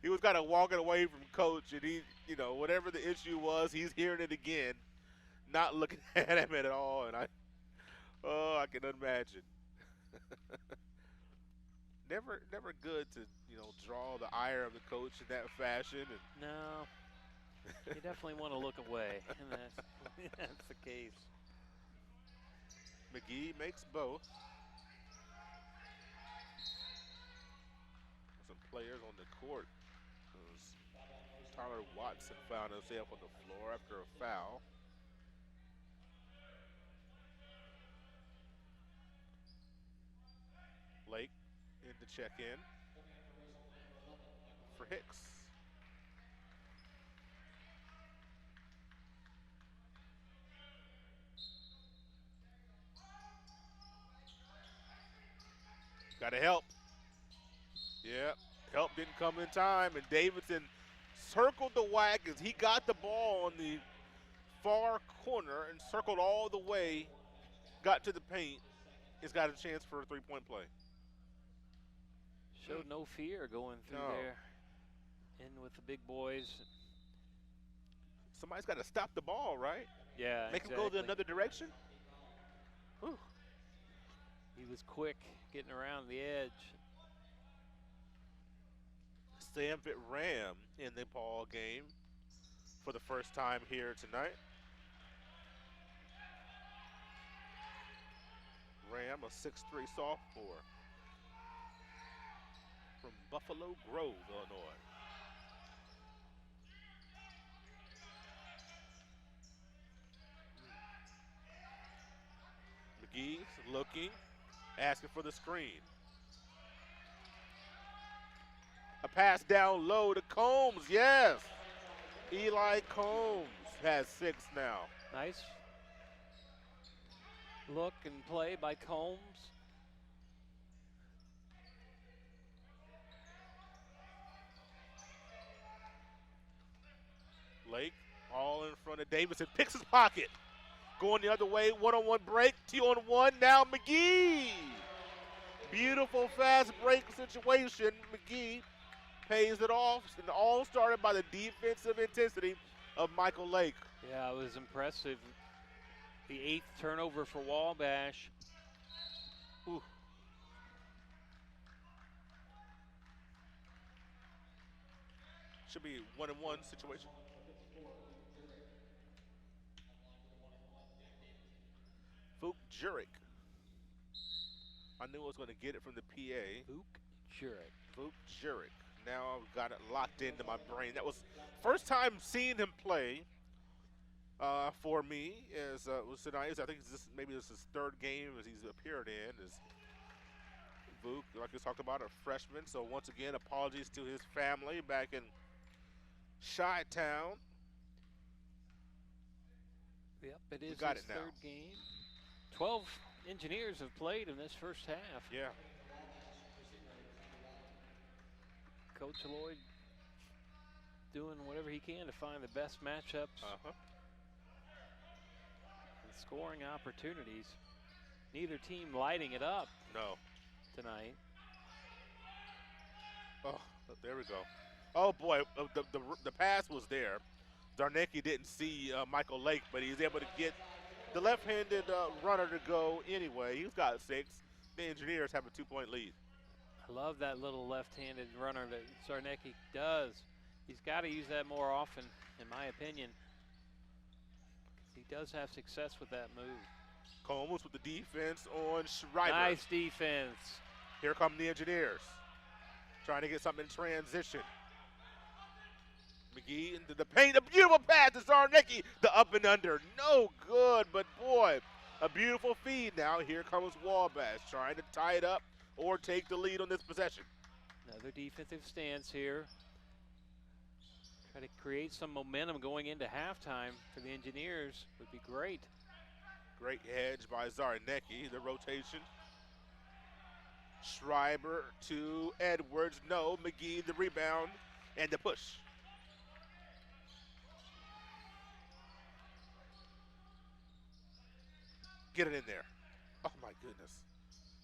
he was kind of walking away from Coach, and he, whatever the issue was, he's hearing it again. Not looking at him at all, and I can imagine. never good to draw the ire of the coach in that fashion. And no, you definitely want to look away, and that's the case. McGee makes both. Some players on the court. Tyler Watson found himself on the floor after a foul. Blake in to check in for Hicks. Got to help. Yeah, help didn't come in time, and Davidson circled the wagons. He got the ball on the far corner and circled all the way, got to the paint. He's got a chance for a three-point play. Showed no fear going through there, in with the big boys. Somebody's got to stop the ball, right? Yeah, Make him go the another direction. Whew. He was quick getting around the edge. Sanford Ram in the ball game for the first time here tonight. Graham, a 6'3 sophomore from Buffalo Grove, Illinois. McGee looking, asking for the screen. A pass down low to Combs, yes. Eli Combs has 6 now. Nice look and play by Combs. Lake all in front of Davidson, picks his pocket. Going the other way, one-on-one break, 2-on-1, now McGee. Beautiful fast break situation. McGee pays it off, and all started by the defensive intensity of Michael Lake. Yeah, it was impressive. The 8th turnover for Wabash. Ooh. Should be 1-on-1 situation. Vuk Jurek. I knew I was going to get it from the PA. Vuk Jurek. Now I've got it locked into my brain. That was first time seeing him play for me. Was tonight. I think maybe this is his 3rd game as he's appeared in. Is Vuk, like we talked about, a freshman. So once again, apologies to his family back in Chi-Town. Yep, it is his got it now. 3rd game. 12 engineers have played in this first half. Yeah. Coach Lloyd doing whatever he can to find the best matchups and scoring opportunities. Neither team lighting it up tonight. Oh, there we go. Oh boy, the pass was there. Zarnecki didn't see Michael Lake, but he's able to get the left-handed runner to go anyway. He's got 6. The Engineers have a 2-point lead. I love that little left-handed runner that Zarnecki does. He's got to use that more often, in my opinion. He does have success with that move. Combs with the defense on Schreiber. Nice defense. Here come the Engineers. Trying to get something in transition. McGee into the paint. A beautiful pass to Zarnecki. The up and under. No good, but boy, a beautiful feed now. Here comes Wabash trying to tie it up or take the lead on this possession. Another defensive stance here. Try to create some momentum going into halftime for the Engineers would be great. Great hedge by Zarnecki. The rotation. Schreiber to Edwards. No, McGee the rebound and the push. Get it in there. Oh my goodness.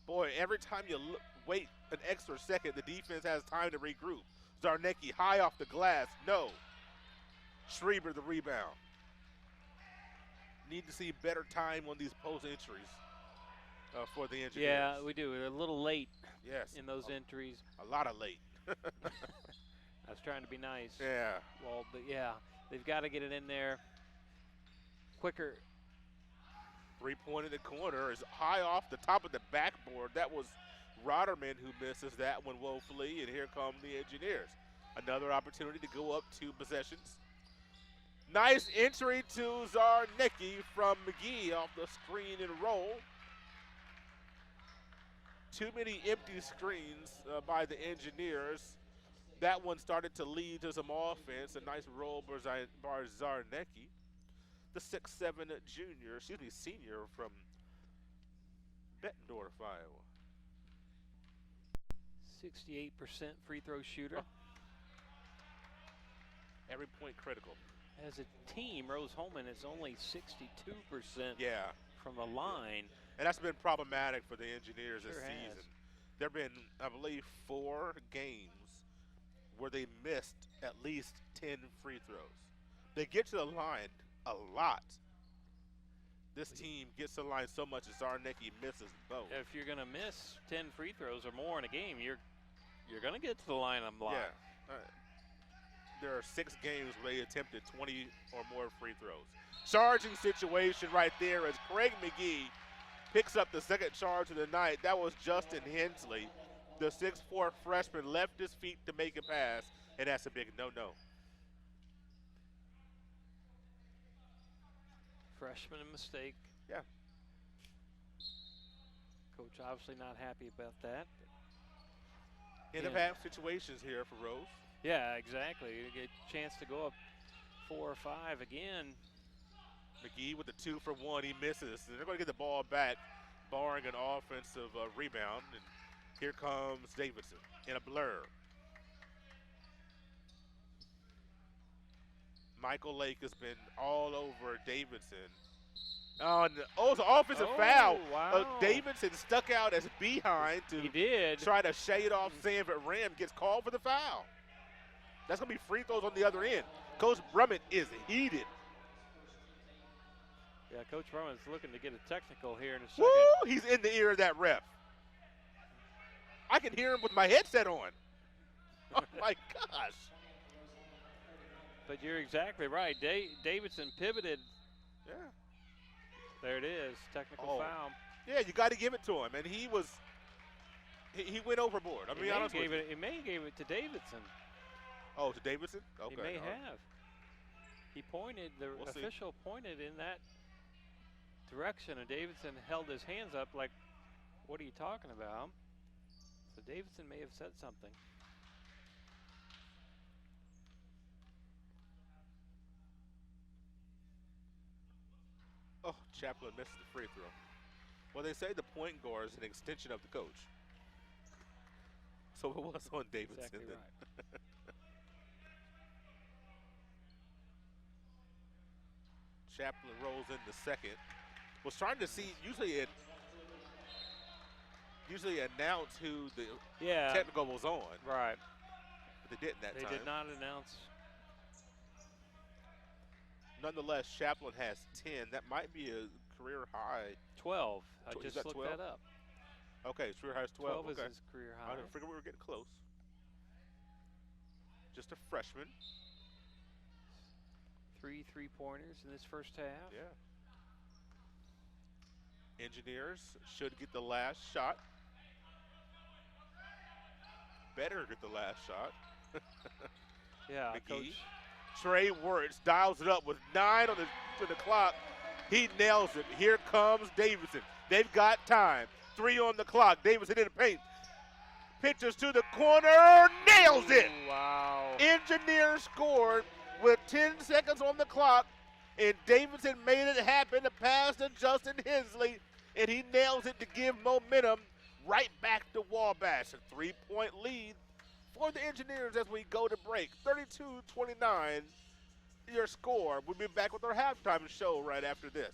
Boy, every time you wait an extra second, the defense has time to regroup. Zarnecki high off the glass. No. Schreiber the rebound. Need to see better time on these post entries for the Engineers. Yeah, we do. We're a little late in those entries. A lot of late. I was trying to be nice. Yeah. Well, but yeah, they've got to get it in there quicker. 3-point in the corner is high off the top of the backboard. That was Rotterman who misses that one woefully, and here come the Engineers. Another opportunity to go up 2 possessions. Nice entry to Zarnecki from McGee off the screen and roll. Too many empty screens by the Engineers. That one started to lead to some offense. A nice roll by Zarnecki. The 6'7" senior from Bettendorf, Iowa. 68% free throw shooter. Every point critical. As a team, Rose-Hulman is only 62% Yeah. from the line. And that's been problematic for the Engineers this Sure season. has. There have been, I believe, 4 games where they missed at least 10 free throws. They get to the line a lot. This team gets to the line so much as Zarnecki misses both. If you're going to miss 10 free throws or more in a game, you're going to get to the line a lot. Yeah. There are 6 games where they attempted 20 or more free throws. Charging situation right there as Craig McGee picks up the second charge of the night. That was Justin Hensley. The 6'4" freshman left his feet to make a pass, and that's a big no-no. Freshman mistake. Yeah. Coach obviously not happy about that. End of half situations here for Rose. Yeah, exactly. You get a chance to go up 4 or 5 again. McGee with the 2 for 1, he misses. And they're going to get the ball back, barring an offensive rebound. And here comes Davidson in a blur. Michael Lake has been all over Davidson. It's an offensive foul. Wow. Davidson stuck out as behind to try to shade off Sanford Rim, gets called for the foul. That's going to be free throws on the other end. Coach Brummett is heated. Yeah, Coach Brumman's looking to get a technical here in a second. Woo! He's in the ear of that ref. I can hear him with my headset on. Oh, my gosh. But you're exactly right. Davidson pivoted. Yeah. There it is, technical foul. Yeah, you got to give it to him, and he went overboard. I mean, he may have gave it to Davidson. Oh, to Davidson? Okay. He may have. He pointed. The official pointed in that direction, and Davidson held his hands up like, "What are you talking about?" So Davidson may have said something. Oh, Chaplin misses the free throw. Well, they say the point guard is an extension of the coach. So it was on Davidson. Exactly then. Right. Chaplin rolls in the second. Was trying to see, usually announce who the technical was on. Right. But they didn't that time. They did not announce. Nonetheless, Chaplin has 10. That might be a career high. 12. I just looked 12? that up. Okay, his career high is 12. 12 is his career high. I didn't figure we were getting close. Just a freshman. 3 3-pointers in this first half. Yeah. Engineers should get the last shot. Better get the last shot. Yeah, McGee. Coach. Trey Wirtz dials it up with 9 on the clock. He nails it. Here comes Davidson. They've got time. 3 on the clock. Davidson in the paint. Pitches to the corner. Nails it. Wow. Engineers scored with 10 seconds on the clock, and Davidson made it happen to pass to Justin Hensley, and he nails it to give momentum right back to Wabash. A 3-point lead for the Engineers as we go to break. 32-29, your score. We'll be back with our halftime show right after this.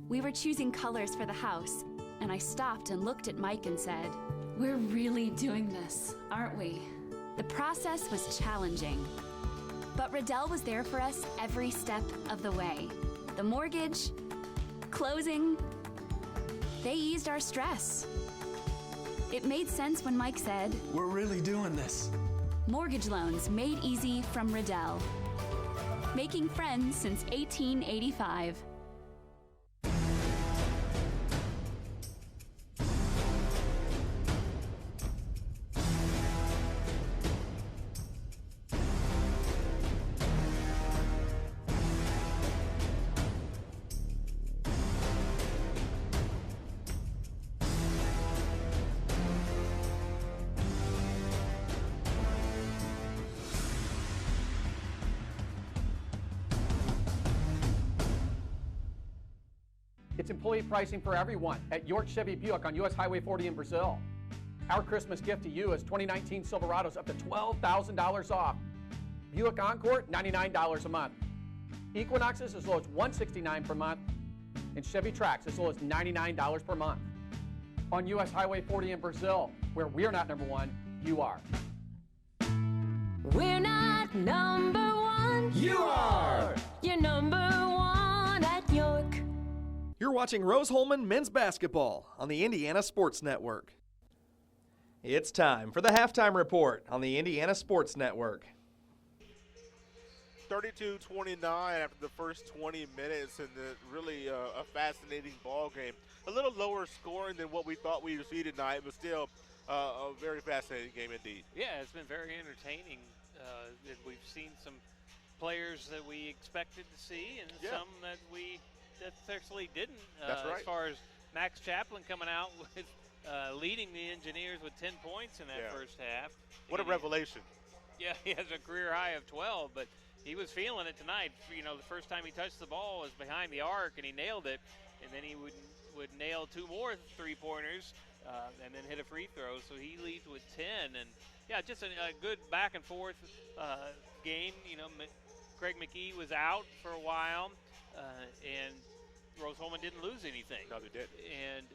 We were choosing colors for the house, and I stopped and looked at Mike and said, "We're really doing this, aren't we?" The process was challenging, but Riddell was there for us every step of the way. The mortgage, closing, they eased our stress. It made sense when Mike said, "We're really doing this." Mortgage loans made easy from Riddell. Making friends since 1885. It's employee pricing for everyone at York Chevy Buick on US Highway 40 in Brazil. Our Christmas gift to you is 2019 Silverados up to $12,000 off. Buick Encore, $99 a month. Equinoxes as low as $169 per month. And Chevy Trax as low as $99 per month. On US Highway 40 in Brazil, where we're not number one, you are. We're not number one. You are. You're number one at York. You're watching Rose-Hulman men's basketball on the Indiana Sports Network. It's time for the halftime report on the Indiana Sports Network. 32-29 after the first 20 minutes, and really a fascinating ball game. A little lower scoring than what we thought we would see tonight, but still a very fascinating game indeed. Yeah, it's been very entertaining. We've seen some players that we expected to see, and some that we actually didn't. That's right. As far as Max Chaplin coming out with leading the Engineers with 10 points in that first half. What a revelation. Yeah, he has a career high of 12, but he was feeling it tonight. You know, the first time he touched the ball was behind the arc, and he nailed it. And then he would nail 2 more three-pointers and then hit a free throw. So he leads with 10. And, yeah, just a good back-and-forth game. You know, Craig McGee was out for a while, and Rose-Hulman didn't lose anything. No, they didn't. And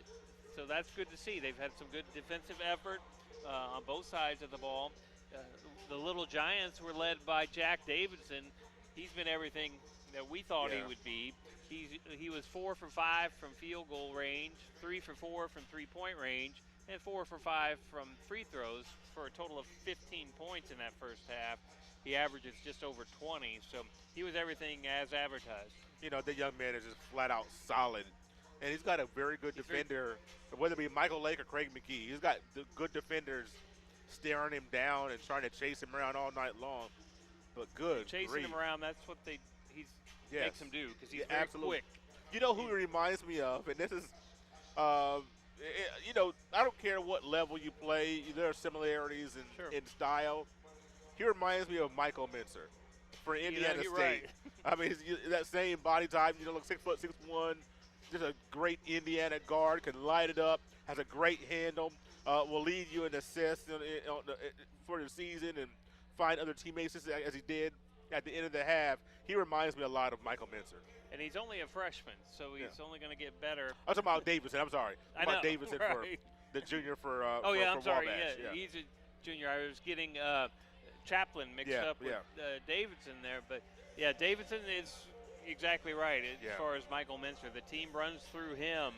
so that's good to see. They've had some good defensive effort on both sides of the ball. The Little Giants were led by Jack Davidson. He's been everything that we thought he would be. He was 4 for 5 from field goal range, 3 for 4 from three-point range, and 4 for 5 from free throws for a total of 15 points in that first half. He averages just over 20, so he was everything as advertised. You know, the young man is just flat out solid, and he's got a very good defender, whether it be Michael Lake or Craig McGee. He's got the good defenders staring him down and trying to chase him around all night long. But good chasing him around, that's what he makes him do, because he's very quick. You know who he reminds me of, and this is, you know, I don't care what level you play, there are similarities in style. He reminds me of Michael Mincer for Indiana State. Right. I mean, that same body type, you know, look 6', 6'1", just a great Indiana guard, can light it up, has a great handle, will lead you in assists for the season and find other teammates as he did at the end of the half. He reminds me a lot of Michael Mincer. And he's only a freshman, so he's only going to get better. I'm talking about Davidson. I'm sorry. I know, Davidson right. for the junior for Oh, yeah, for I'm sorry. Wabash. Yeah, he's a junior. I was getting Chaplin mixed up with Davidson there. But, yeah, Davidson is exactly right as far as Michael Mincer. The team runs through him,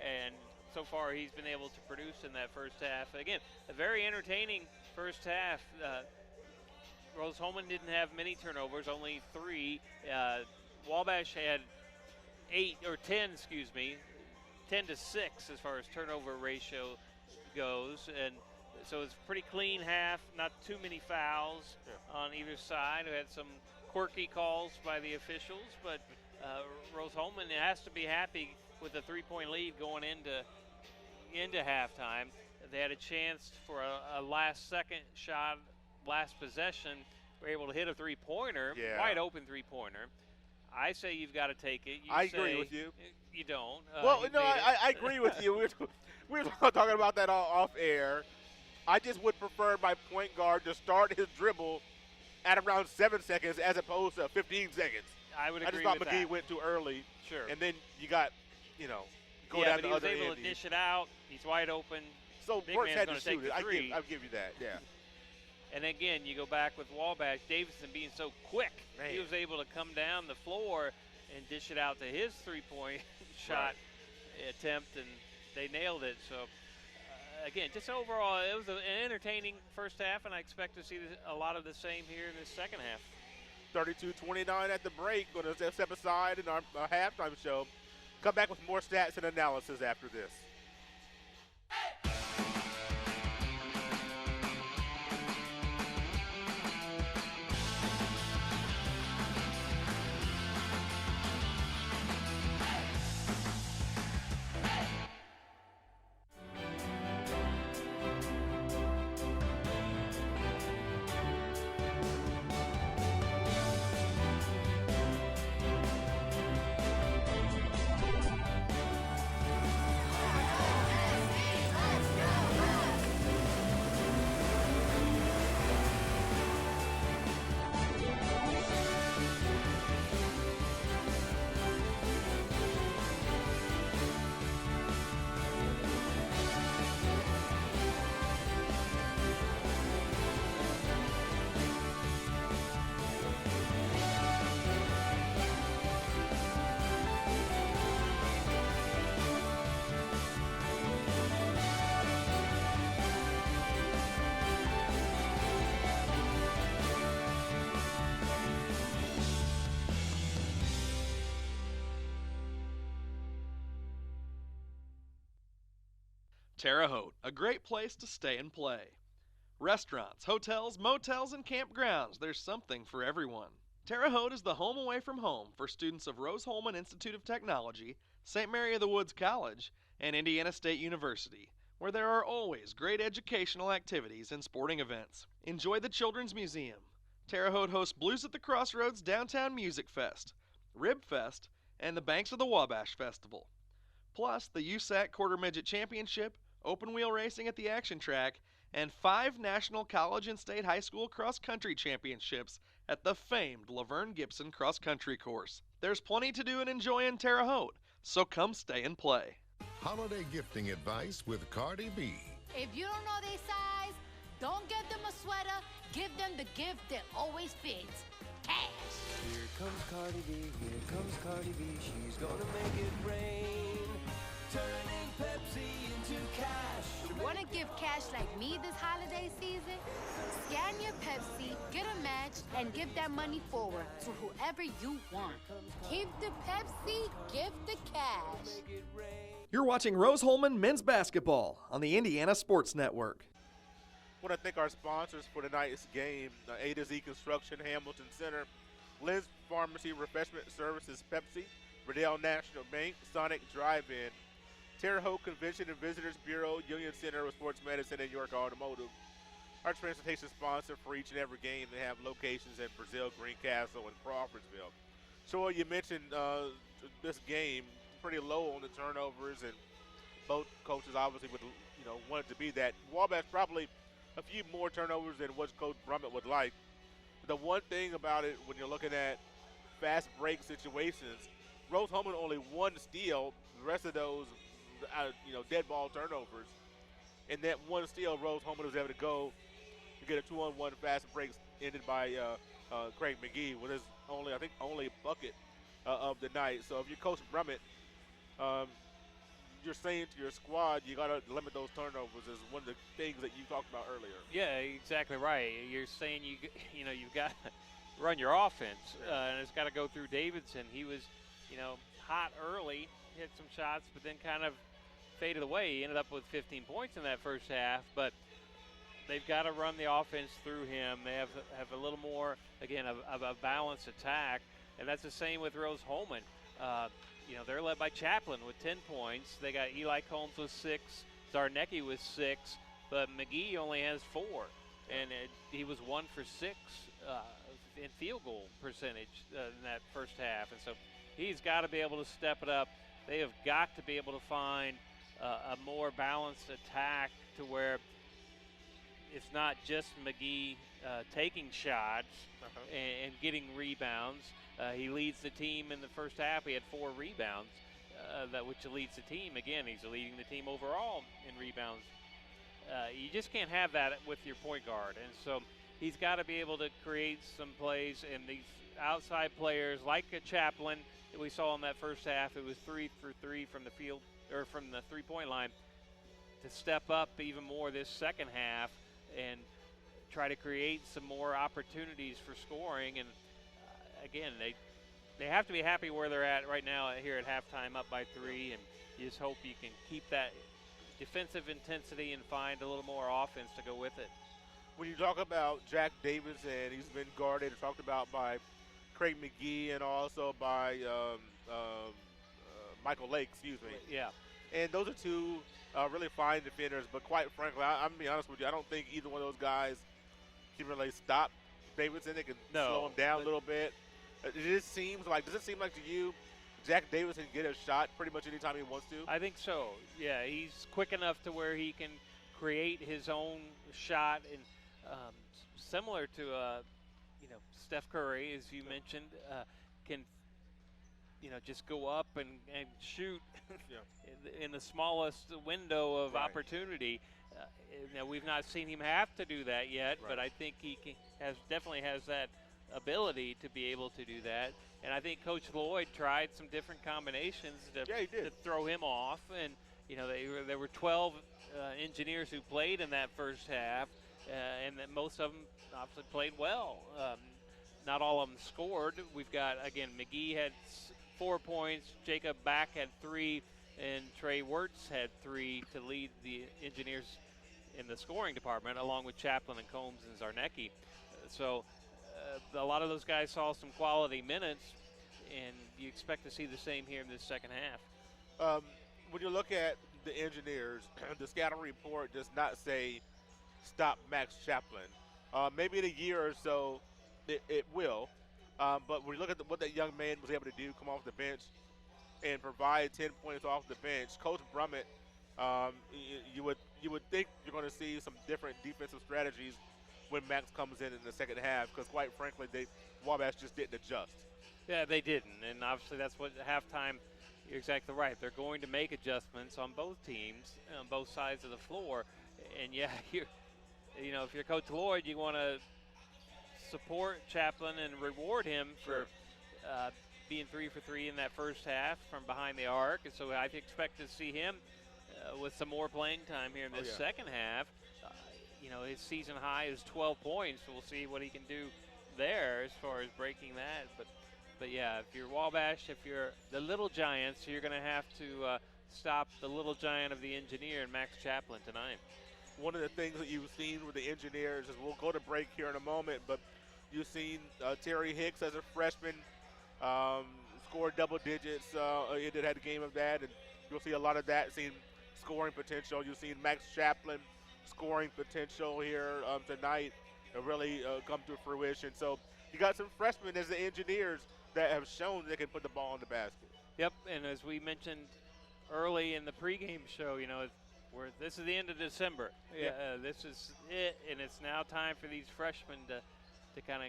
and so far he's been able to produce in that first half. Again, a very entertaining first half. Rose-Hulman didn't have many turnovers, only 3. Wabash had 10 to 6 as far as turnover ratio goes. And so it's a pretty clean half, not too many fouls on either side. We had some quirky calls by the officials, but Rose-Hulman has to be happy with the 3-point lead going into halftime. They had a chance for a last-second shot, last possession. Were able to hit a three-pointer, wide open three-pointer. I say you've got to take it. I agree with you. You don't. Well, no, I agree with you. We were talking about that off air. I just would prefer my point guard to start his dribble at around 7 seconds as opposed to 15 seconds. I would agree with that. I just thought McGee that. went too early. Sure. And then you got, go down but the he was other able end. to dish it out. He's wide open. So Big Brooks man's had going to to take shoot it. the three. I'll give you that, yeah. And again, you go back with Wabash, Davidson being so quick. Man. He was able to come down the floor and dish it out to his three-point shot attempt, and they nailed it. So, again, just overall, it was an entertaining first half, and I expect to see a lot of the same here in the second half. 32-29 at the break. Going to step aside in our halftime show. Come back with more stats and analysis after this. Terre Haute, a great place to stay and play. Restaurants, hotels, motels, and campgrounds, there's something for everyone. Terre Haute is the home away from home for students of Rose-Hulman Institute of Technology, St. Mary of the Woods College, and Indiana State University, where there are always great educational activities and sporting events. Enjoy the Children's Museum. Terre Haute hosts Blues at the Crossroads Downtown Music Fest, Rib Fest, and the Banks of the Wabash Festival. Plus, the USAC Quarter Midget Championship, open wheel racing at the Action Track, and 5 national college and state high school cross-country championships at the famed Laverne Gibson cross-country course. There's plenty to do and enjoy in Terre Haute, so come stay and play. Holiday gifting advice with Cardi B. If you don't know their size, don't get them a sweater. Give them the gift that always fits. Cash. Here comes Cardi B, here comes Cardi B. She's gonna make it rain. Turning Pepsi into cash. Want to give cash like me this holiday season? Scan your Pepsi, get a match, and give that money forward to whoever you want. Keep the Pepsi, give the cash. You're watching Rose-Hulman Men's Basketball on the Indiana Sports Network. I want to thank our sponsors for tonight's game, A to Z Construction, Hamilton Center, Lynn's Pharmacy, Refreshment Services, Pepsi, Riddell National Bank, Sonic Drive-In, Terre Haute Convention and Visitors Bureau, Union Center of Sports Medicine, and York Automotive. Our transportation sponsor for each and every game. They have locations in Brazil, Greencastle, and Crawfordsville. So you mentioned this game pretty low on the turnovers, and both coaches obviously would want it to be that. Wabash probably a few more turnovers than what Coach Brummett would like. The one thing about it, when you're looking at fast break situations, Rose-Hulman only 1 steal. The rest of those, dead ball turnovers. And that 1 steal, Rose-Hulman was able to go to get a 2-on-1 fast break ended by Craig McGee with his only bucket of the night. So if you're Coach Brummett, you're saying to your squad, you got to limit those turnovers is one of the things that you talked about earlier. Yeah, exactly right. You're saying you've got to run your offense, and it's got to go through Davidson. He was, hot early, hit some shots, but then kind of faded away. He ended up with 15 points in that first half, but they've got to run the offense through him. They have a little more, again, of a balanced attack, and that's the same with Rose-Hulman. They're led by Chaplin with 10 points. They got Eli Combs with 6, Zarnecki with 6, but McGee only has 4, and he was 1 for 6 in field goal percentage in that first half, and so he's got to be able to step it up. They have got to be able to find a more balanced attack to where it's not just McGee taking shots and getting rebounds. He leads the team in the first half. He had 4 rebounds, which leads the team. Again, he's leading the team overall in rebounds. You just can't have that with your point guard. And so he's got to be able to create some plays. And these outside players like a Chaplin that we saw in that first half, it was 3 for 3 from the field or from the three-point line, to step up even more this second half and try to create some more opportunities for scoring. And again, they have to be happy where they're at right now here at halftime, up by 3, and you just hope you can keep that defensive intensity and find a little more offense to go with it. When you talk about Jack Davidson, he's been guarded, talked about by Craig McGee and also by Michael Lake, excuse me. Yeah. And those are 2 really fine defenders, but quite frankly, I'm going to be honest with you, I don't think either one of those guys can really stop Davidson. They can slow him down a little bit. Does it seem like to you Jack Davidson can get a shot pretty much anytime he wants to? I think so. Yeah, he's quick enough to where he can create his own shot, and similar to Steph Curry, as you mentioned, can just go up and shoot in the smallest window of opportunity. We've not seen him have to do that yet, but I think he definitely has that ability to be able to do that. And I think Coach Lloyd tried some different combinations to throw him off. And there were 12 engineers who played in that first half, and that most of them obviously played well. Not all of them scored. We've got, again, McGee had 4 points, Jacob Back had 3, and Trey Wirtz had 3 to lead the Engineers in the scoring department, along with Chaplin and Combs and Zarnecki. So a lot of those guys saw some quality minutes, and you expect to see the same here in this second half. When you look at the Engineers, the scouting report does not say stop Max Chaplin. Maybe in a year or so it will. But when you look at what that young man was able to do, come off the bench and provide 10 points off the bench, Coach Brummett, you would think you're going to see some different defensive strategies when Max comes in the second half, because quite frankly, Wabash just didn't adjust. Yeah, they didn't, and obviously that's what halftime. You're exactly right. They're going to make adjustments on both teams, on both sides of the floor, and yeah, if you're Coach Lloyd, you want to support Chaplin and reward him for being 3 for 3 in that first half from behind the arc, and so I expect to see him with some more playing time here in this second half. His season high is 12 points, so we'll see what he can do there as far as breaking that. But yeah, if you're Wabash, if you're the Little Giants, you're going to have to stop the Little Giant of the Engineer and Max Chaplin tonight. One of the things that you've seen with the Engineers is, we'll go to break here in a moment, but you've seen Terry Hicks as a freshman score double digits. He did have a game of that, and you'll see a lot of that, seeing scoring potential. You've seen Max Chaplin scoring potential here tonight really come to fruition. So you got some freshmen as the Engineers that have shown they can put the ball in the basket. Yep, and as we mentioned early in the pregame show, this is the end of December. This is it, and it's now time for these freshmen to kind of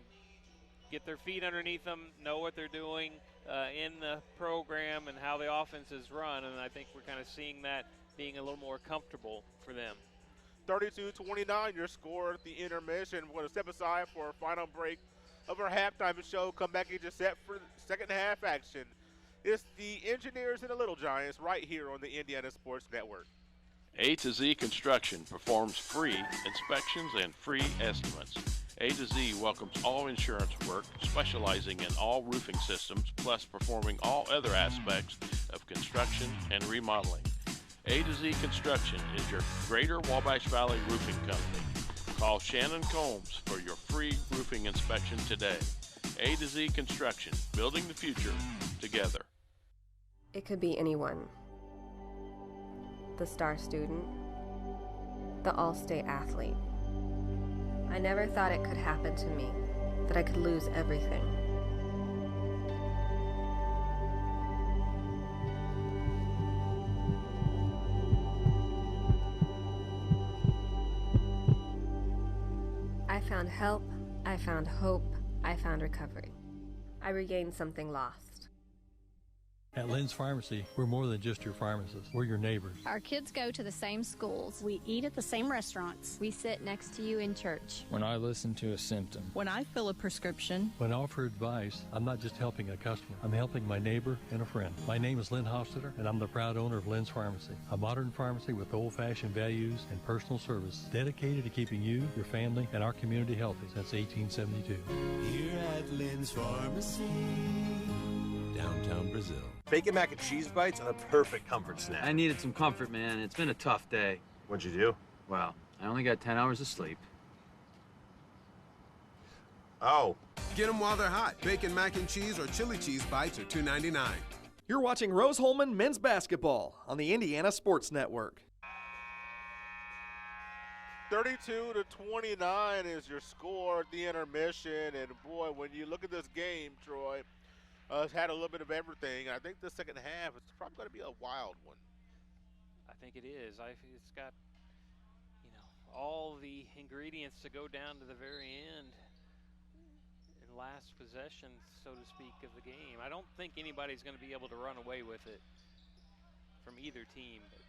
get their feet underneath them, know what they're doing in the program and how the offense is run, and I think we're kind of seeing that being a little more comfortable for them. 32-29, your score at the intermission. We're going to step aside for our final break of our halftime show. Come back and get set for second half action. It's the Engineers and the Little Giants right here on the Indiana Sports Network. A to Z Construction performs free inspections and free estimates. A to Z welcomes all insurance work, specializing in all roofing systems, plus performing all other aspects of construction and remodeling. A to Z Construction is your Greater Wabash Valley roofing company. Call Shannon Combs for your free roofing inspection today. A to Z Construction, building the future together. It could be anyone. The star student, the all-state athlete. I never thought it could happen to me, that I could lose everything. I found help, I found hope, I found recovery. I regained something lost. At Lynn's Pharmacy, we're more than just your pharmacist. We're your neighbors. Our kids go to the same schools. We eat at the same restaurants. We sit next to you in church. When I listen to a symptom. When I fill a prescription. When I offer advice, I'm not just helping a customer. I'm helping my neighbor and a friend. My name is Lynn Hofstetter, and I'm the proud owner of Lynn's Pharmacy, a modern pharmacy with old-fashioned values and personal service dedicated to keeping you, your family, and our community healthy since 1872. Here at Lynn's Pharmacy, downtown Brazil. Bacon mac and cheese bites are the perfect comfort snack. I needed some comfort, man. It's been a tough day. What'd you do? Well, I only got 10 hours of sleep. Oh. Get them while they're hot. Bacon mac and cheese or chili cheese bites are $2.99. You're watching Rose-Hulman men's basketball on the Indiana Sports Network. 32-29 is your score at the intermission, and boy, when you look at this game, Troy, it's had a little bit of everything. I think the second half is probably going to be a wild one. I think it is. It's got, all the ingredients to go down to the very end and last possession, so to speak, of the game. I don't think anybody's going to be able to run away with it from either team, but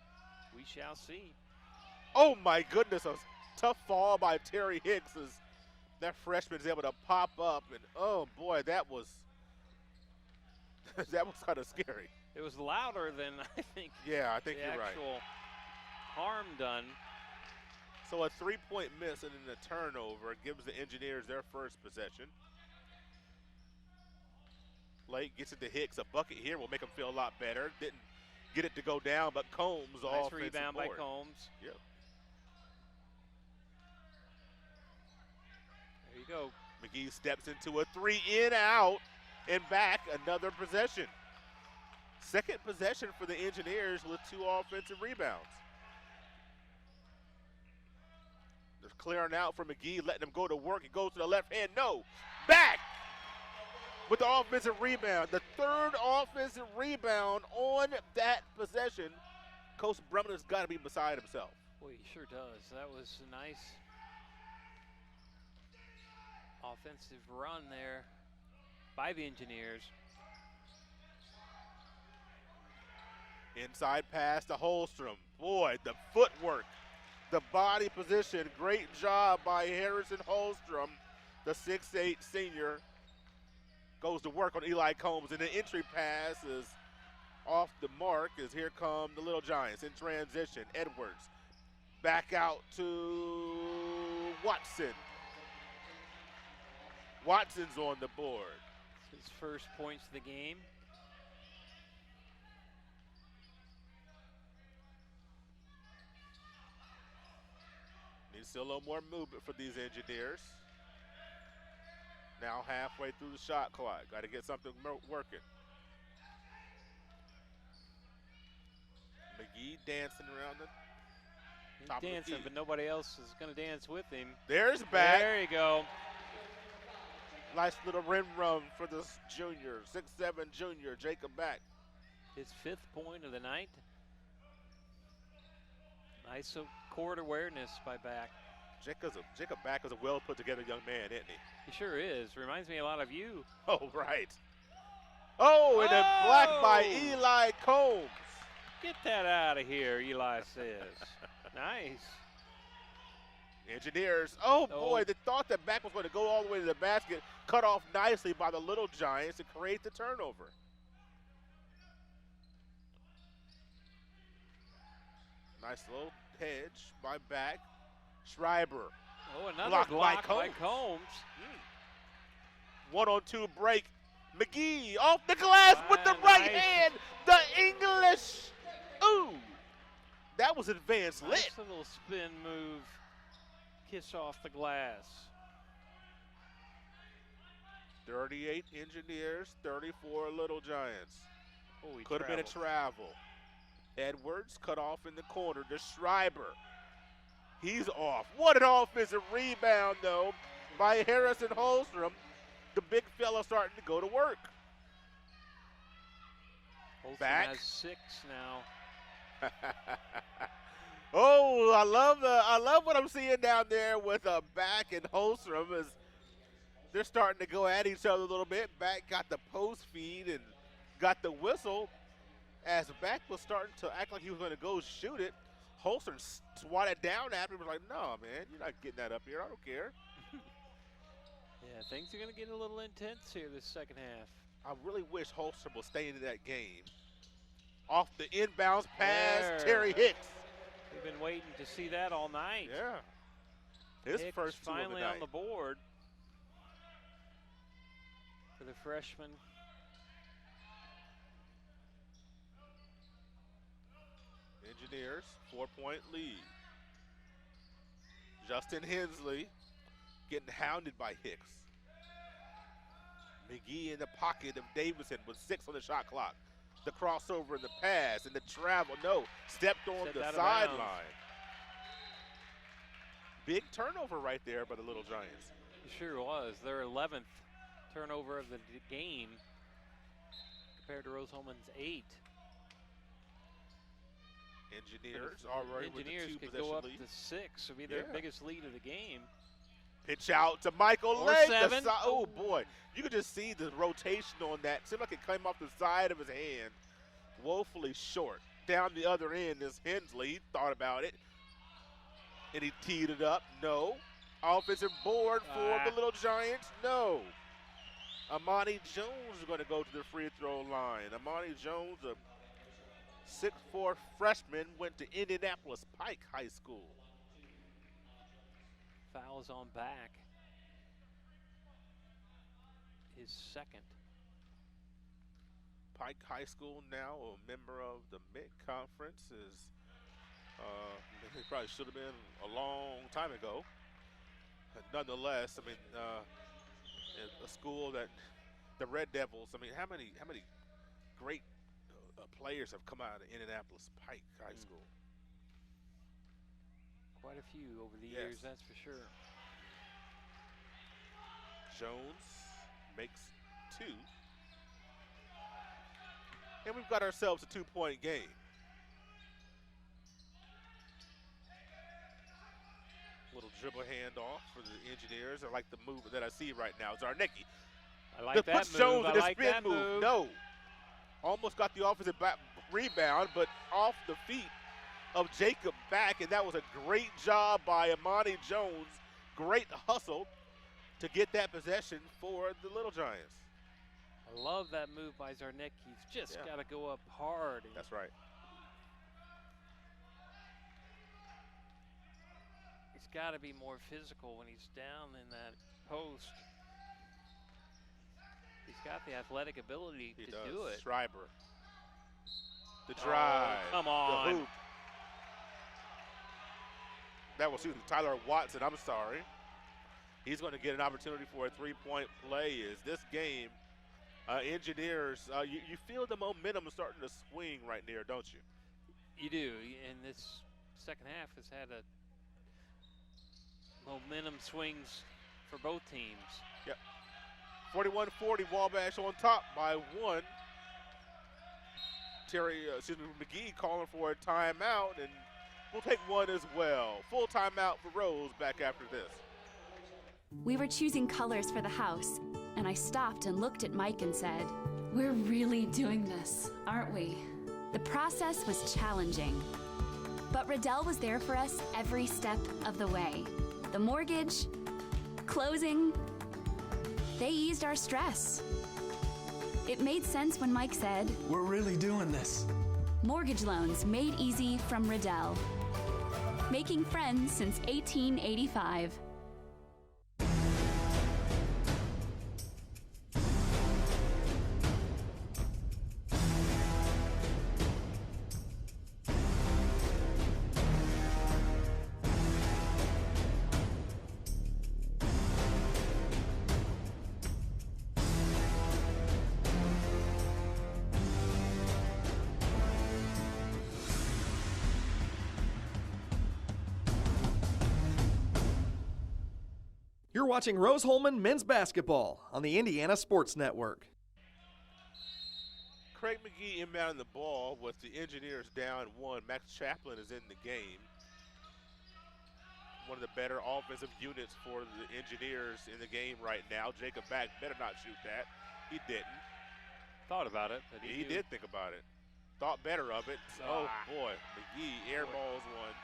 we shall see. Oh, my goodness, a tough fall by Terry Hicks as that freshman's able to pop up, and oh, boy, that was kind of scary. It was louder than I think. Yeah, I think you're right. Actual harm done. So a 3-point miss and then a turnover gives the Engineers their first possession. Lake gets it to Hicks. A bucket here will make them feel a lot better. Didn't get it to go down, but Combs Nice offensive rebound board. by Combs. Yep. There you go. McGee steps into a 3 in, out, and back. Another possession. Second possession for the Engineers with 2 offensive rebounds. They're clearing out for McGee, letting him go to work. He goes to the left hand. No. Back with the offensive rebound. The third offensive rebound on that possession. Coach Brumman's got to be beside himself. Boy, he sure does. That was a nice offensive run there by the Engineers. Inside pass to Holstrom. Boy, the footwork, the body position. Great job by Harrison Holstrom. The 6'8 senior goes to work on Eli Combs, and the entry pass is off the mark as here come the Little Giants in transition. Edwards back out to Watson. Watson's on the board. His first points of the game. Needs still a little more movement for these Engineers. Now halfway through the shot clock. Got to get something working. McGee dancing around the top Dancing, of the key. but nobody else is going to dance with him. There's back. There you go. Nice little rim run for the junior, 6'7 junior, Jacob Back. His 5th point of the night. Nice court awareness by Back. Jacob Back is a well put together young man, isn't he? He sure is. Reminds me a lot of you. Oh, right. Oh, and a block by Eli Combs. Get that out of here, Eli says. Nice. Engineers. Oh, boy, they thought that Back was going to go all the way to the basket. Cut off nicely by the Little Giants to create the turnover. Nice little hedge by Back. Schreiber. Oh, another block by Combs. 1-on-2 break. McGee off the glass with the right hand. The English. Ooh. That was advanced lit. Nice little spin move. Kiss off the glass. 38 Engineers, 34 Little Giants. Oh, could have been a travel. Edwards cut off in the corner to Schreiber. He's off. What an offensive rebound, though, by Harrison Holstrom. The big fella starting to go to work. Holstrom Back. has 6 now. Oh, I love what I'm seeing down there with Back and Holstrom as they're starting to go at each other a little bit. Back got the post feed and got the whistle as Back was starting to act like he was going to go shoot it. Holstrom swatted down after him. Was like, no, man, you're not getting that up here. I don't care. Yeah, things are going to get a little intense here this second half. I really wish Holstrom will stay into that game. Off the inbounds pass, Terry Hicks. We've been waiting to see that all night. Yeah. His Hicks first two finally of the night. on the board for the freshman. Engineers, 4-point lead. Justin Hensley getting hounded by Hicks. McGee in the pocket of Davidson with 6 on the shot clock. The crossover and the pass and the travel. No, stepped on the sideline. Big turnover right there by the Little Giants. It sure was. Their 11th turnover of the game compared to Rose-Hulman's 8. Engineers already Engineers with the 2 could possession go up lead. to 6. Would be their biggest lead of the game. Pitch out to Michael Or Lake. 7. Oh, boy. You could just see the rotation on that. Seemed like it came off the side of his hand. Woefully short. Down the other end is Hensley. He thought about it. And he teed it up. No. Offensive board for the Little Giants. No. Amani Jones is going to go to the free throw line. Amani Jones, a 6'4" freshman, went to Indianapolis Pike High School. Fouls on Back. His second. Pike High School now, a member of the Mid-Conference, is it probably should have been a long time ago. But nonetheless, I mean, a school that the Red Devils, I mean, how many great players have come out of Indianapolis Pike High School? Quite a few over the years, that's for sure. Jones makes 2. And we've got ourselves a 2-point game. Little dribble handoff for the Engineers. I like the move that I see right now. Zarnecki. I like that move. Jones in I the like spin that move. move. No. Almost got the offensive back rebound, but off the feet of Jacob back, and that was a great job by Amani Jones. Great hustle to get that possession for the Little Giants. I love that move by Zarnecki. He's just got to go up hard. That's right. He's got to be more physical when he's down in that post. He's got the athletic ability to do it. Schreiber. The drive. Come on. The hoop. That was Tyler Watson. I'm sorry. He's going to get an opportunity for a 3-point play. Is this game, Engineers, you feel the momentum starting to swing right there, don't you? You do. And this second half has had a momentum swings for both teams. Yep. 41-40, Wabash on top by 1. McGee calling for a timeout, and we'll take one as well. Full timeout for Rose back after this. We were choosing colors for the house, and I stopped and looked at Mike and said, "We're really doing this, aren't we?" The process was challenging, but Riddell was there for us every step of the way. The mortgage, closing, they eased our stress. It made sense when Mike said, "We're really doing this." Mortgage loans made easy from Riddell. Making friends since 1885. You're watching Rose-Hulman men's basketball on the Indiana Sports Network. Craig McGee inbounding the ball with the Engineers down 1. Max Chaplin is in the game. One of the better offensive units for the Engineers in the game right now. Jacob Back better not shoot that. He didn't. Thought about it. But he did think about it. Thought better of it. Oh, boy. McGee airballs one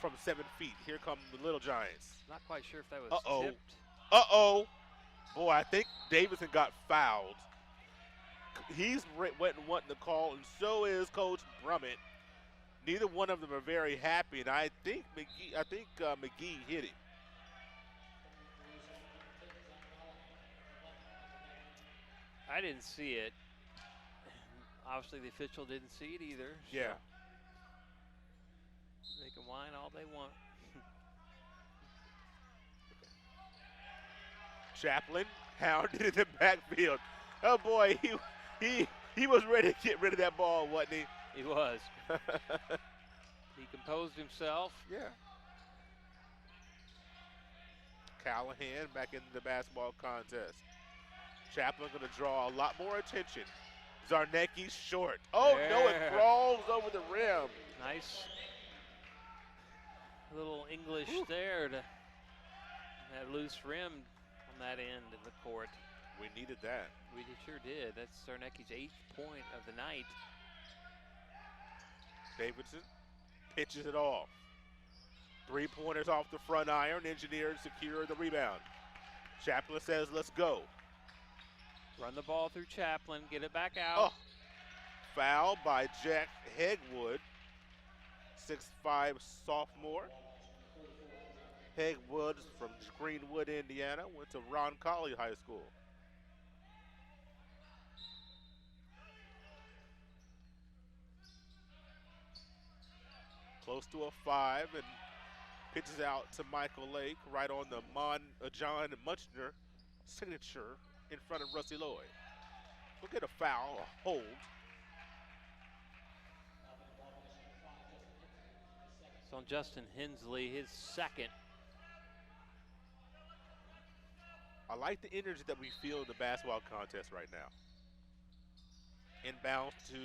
from 7 feet. Here come the Little Giants. Not quite sure if that was tipped. Uh-oh. Boy, I think Davidson got fouled. He's wanting to call, and so is Coach Brummett. Neither one of them are very happy, and I think McGee hit him. I didn't see it. Obviously, the official didn't see it either. So yeah. They can whine all they want. Chaplin hounded in the backfield. Oh boy, he was ready to get rid of that ball, wasn't he? He was. He composed himself. Yeah. Callahan back into the basketball contest. Chaplin going to draw a lot more attention. Zarnecki's short. Oh no, it crawls over the rim. Nice little English there to that loose rim on that end of the court. We needed that. We sure did. That's Zarnecki's 8th point of the night. Davidson pitches it off. 3-pointers off the front iron. Engineers secure the rebound. Chaplin says, let's go. Run the ball through Chaplin. Get it back out. Oh. Foul by Jack Hegwood. 6'5" sophomore. Hegwood from Greenwood, Indiana. Went to Ron Colley High School. Close to a 5 and pitches out to Michael Lake right on the John Muchner signature in front of Rusty Lloyd. We'll get a foul, a hold. So on Justin Hensley, his second. I like the energy that we feel in the basketball contest right now. Inbound to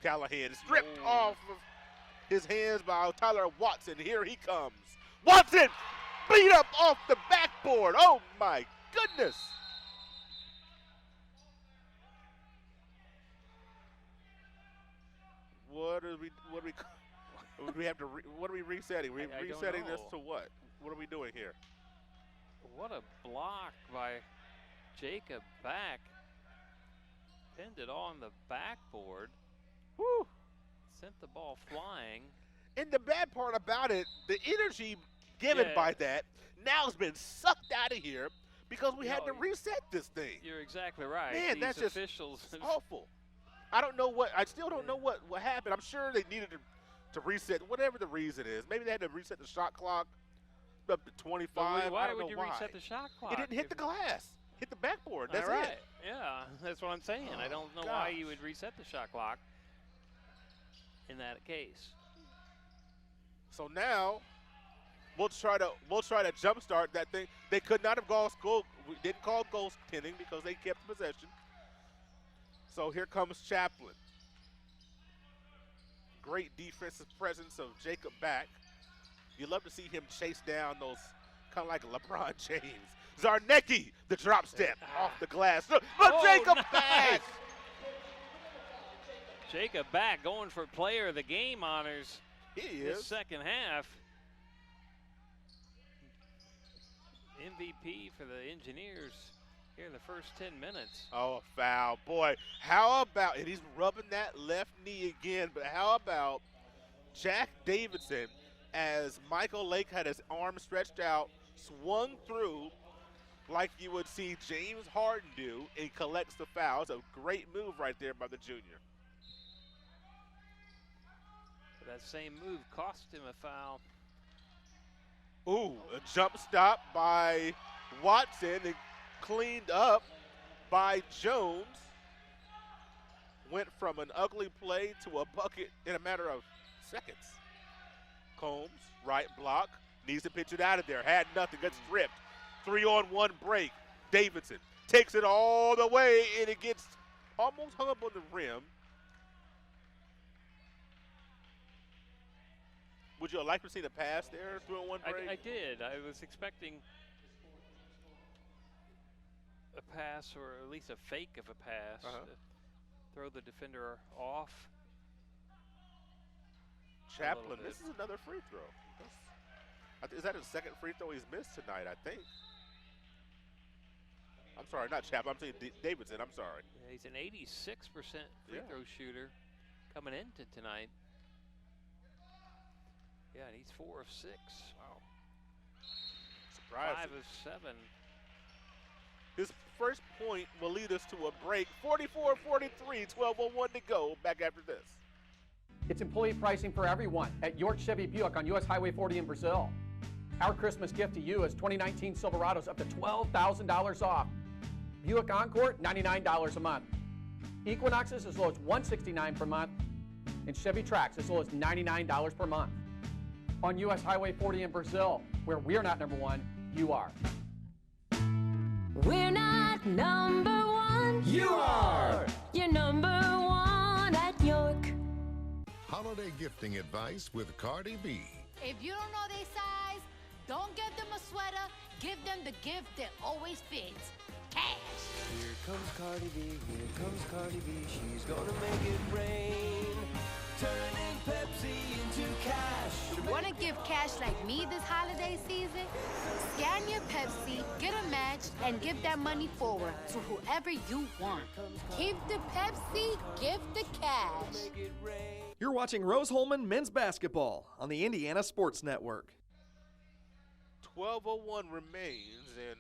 Callahan, stripped off of his hands by Tyler Watson. Here he comes. Watson beat up off the backboard. Oh my goodness. What are we resetting? We're resetting this to what? What are we doing here? What a block by Jacob Back. Pinned it on the backboard. Woo! Sent the ball flying. And the bad part about it, the energy given by that now has been sucked out of here because we had to reset this thing. You're exactly right. Man, These that's officials just awful. I still don't know what happened. I'm sure they needed to reset, whatever the reason is. Maybe they had to reset the shot clock up to 25. Why would you reset the shot clock? It didn't hit the glass. Hit the backboard. That's right. it. Yeah, that's what I'm saying. I don't know why you would reset the shot clock in that case. So now we'll try to jumpstart that thing. They could not have gone we didn't call goaltending because they kept possession. So here comes Chaplin. Great defensive presence of Jacob Back. You love to see him chase down those kind of like LeBron James. Zarnecki, the drop step off the glass. But Jacob Back! Jacob Back going for player of the game honors. He this is. Second half. MVP for the Engineers here in the first 10 minutes. Oh, a foul. Boy, how about, and he's rubbing that left knee again, but how about Jack Davidson as Michael Lake had his arm stretched out, swung through like you would see James Harden do, and collects the foul. It's a great move right there by the junior. That same move cost him a foul. Ooh, a jump stop by Watson and cleaned up by Jones. Went from an ugly play to a bucket in a matter of seconds. Combs, right block, needs to pitch it out of there. Had nothing, gets stripped. 3-on-1 break. Davidson takes it all the way, and it gets almost hung up on the rim. Would you like to see the pass there, 3-on-1 break? I did. I was expecting a pass or at least a fake of a pass to throw the defender off. Chaplin, this is another free throw. Is that his second free throw he's missed tonight, I think? I'm sorry, not Chaplin. I'm saying Davidson. I'm sorry. Yeah, he's an 86% free throw shooter coming into tonight. Yeah, and he's 4 of 6. Wow. Surprising. 5 of 7. His first point will lead us to a break. 44-43, 12:01 to go. Back after this. It's employee pricing for everyone at York Chevy Buick on US Highway 40 in Brazil. Our Christmas gift to you is 2019 Silverados up to $12,000 off. Buick Encore, $99 a month. Equinoxes as low as $169 per month. And Chevy Trax as low as $99 per month. On US Highway 40 in Brazil, where we're not number one, you are. We're not number one. You are. You're number one at York. Holiday gifting advice with Cardi B. If you don't know their size, don't give them a sweater. Give them the gift that always fits. Cash. Here comes Cardi B, here comes Cardi B. She's gonna make it rain. Turning Pepsi into cash. Want to give cash like me this holiday season? Scan your Pepsi, get a match, and give that money forward to whoever you want. Keep the Pepsi, give the cash. You're watching Rose-Hulman men's basketball on the Indiana Sports Network. 12:01 remains in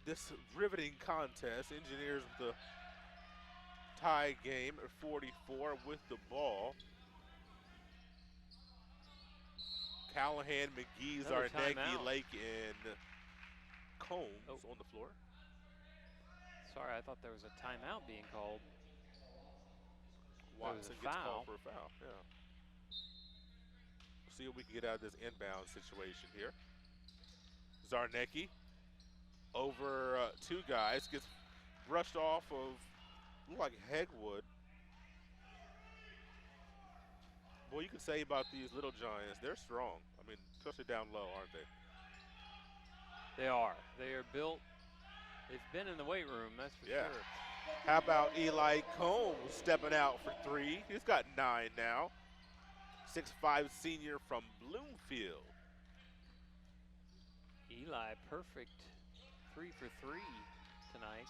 this riveting contest. Engineers with the tie game at 44 with the ball. Callahan, McGee, Another Zarnecki, timeout. Lake, and Combs on the floor. Sorry, I thought there was a timeout being called. Watson gets called for a foul. Yeah. See what we can get out of this inbound situation here. Zarnecki over two guys, gets brushed off of, look like Hegwood. Boy, you can say about these little giants, they're strong. I mean, especially down low, aren't they? They are. They are built. They've been in the weight room, that's for sure. How about Eli Combs stepping out for three? He's got 9 now. 6'5" senior from Bloomfield. Eli, perfect 3 for 3 tonight.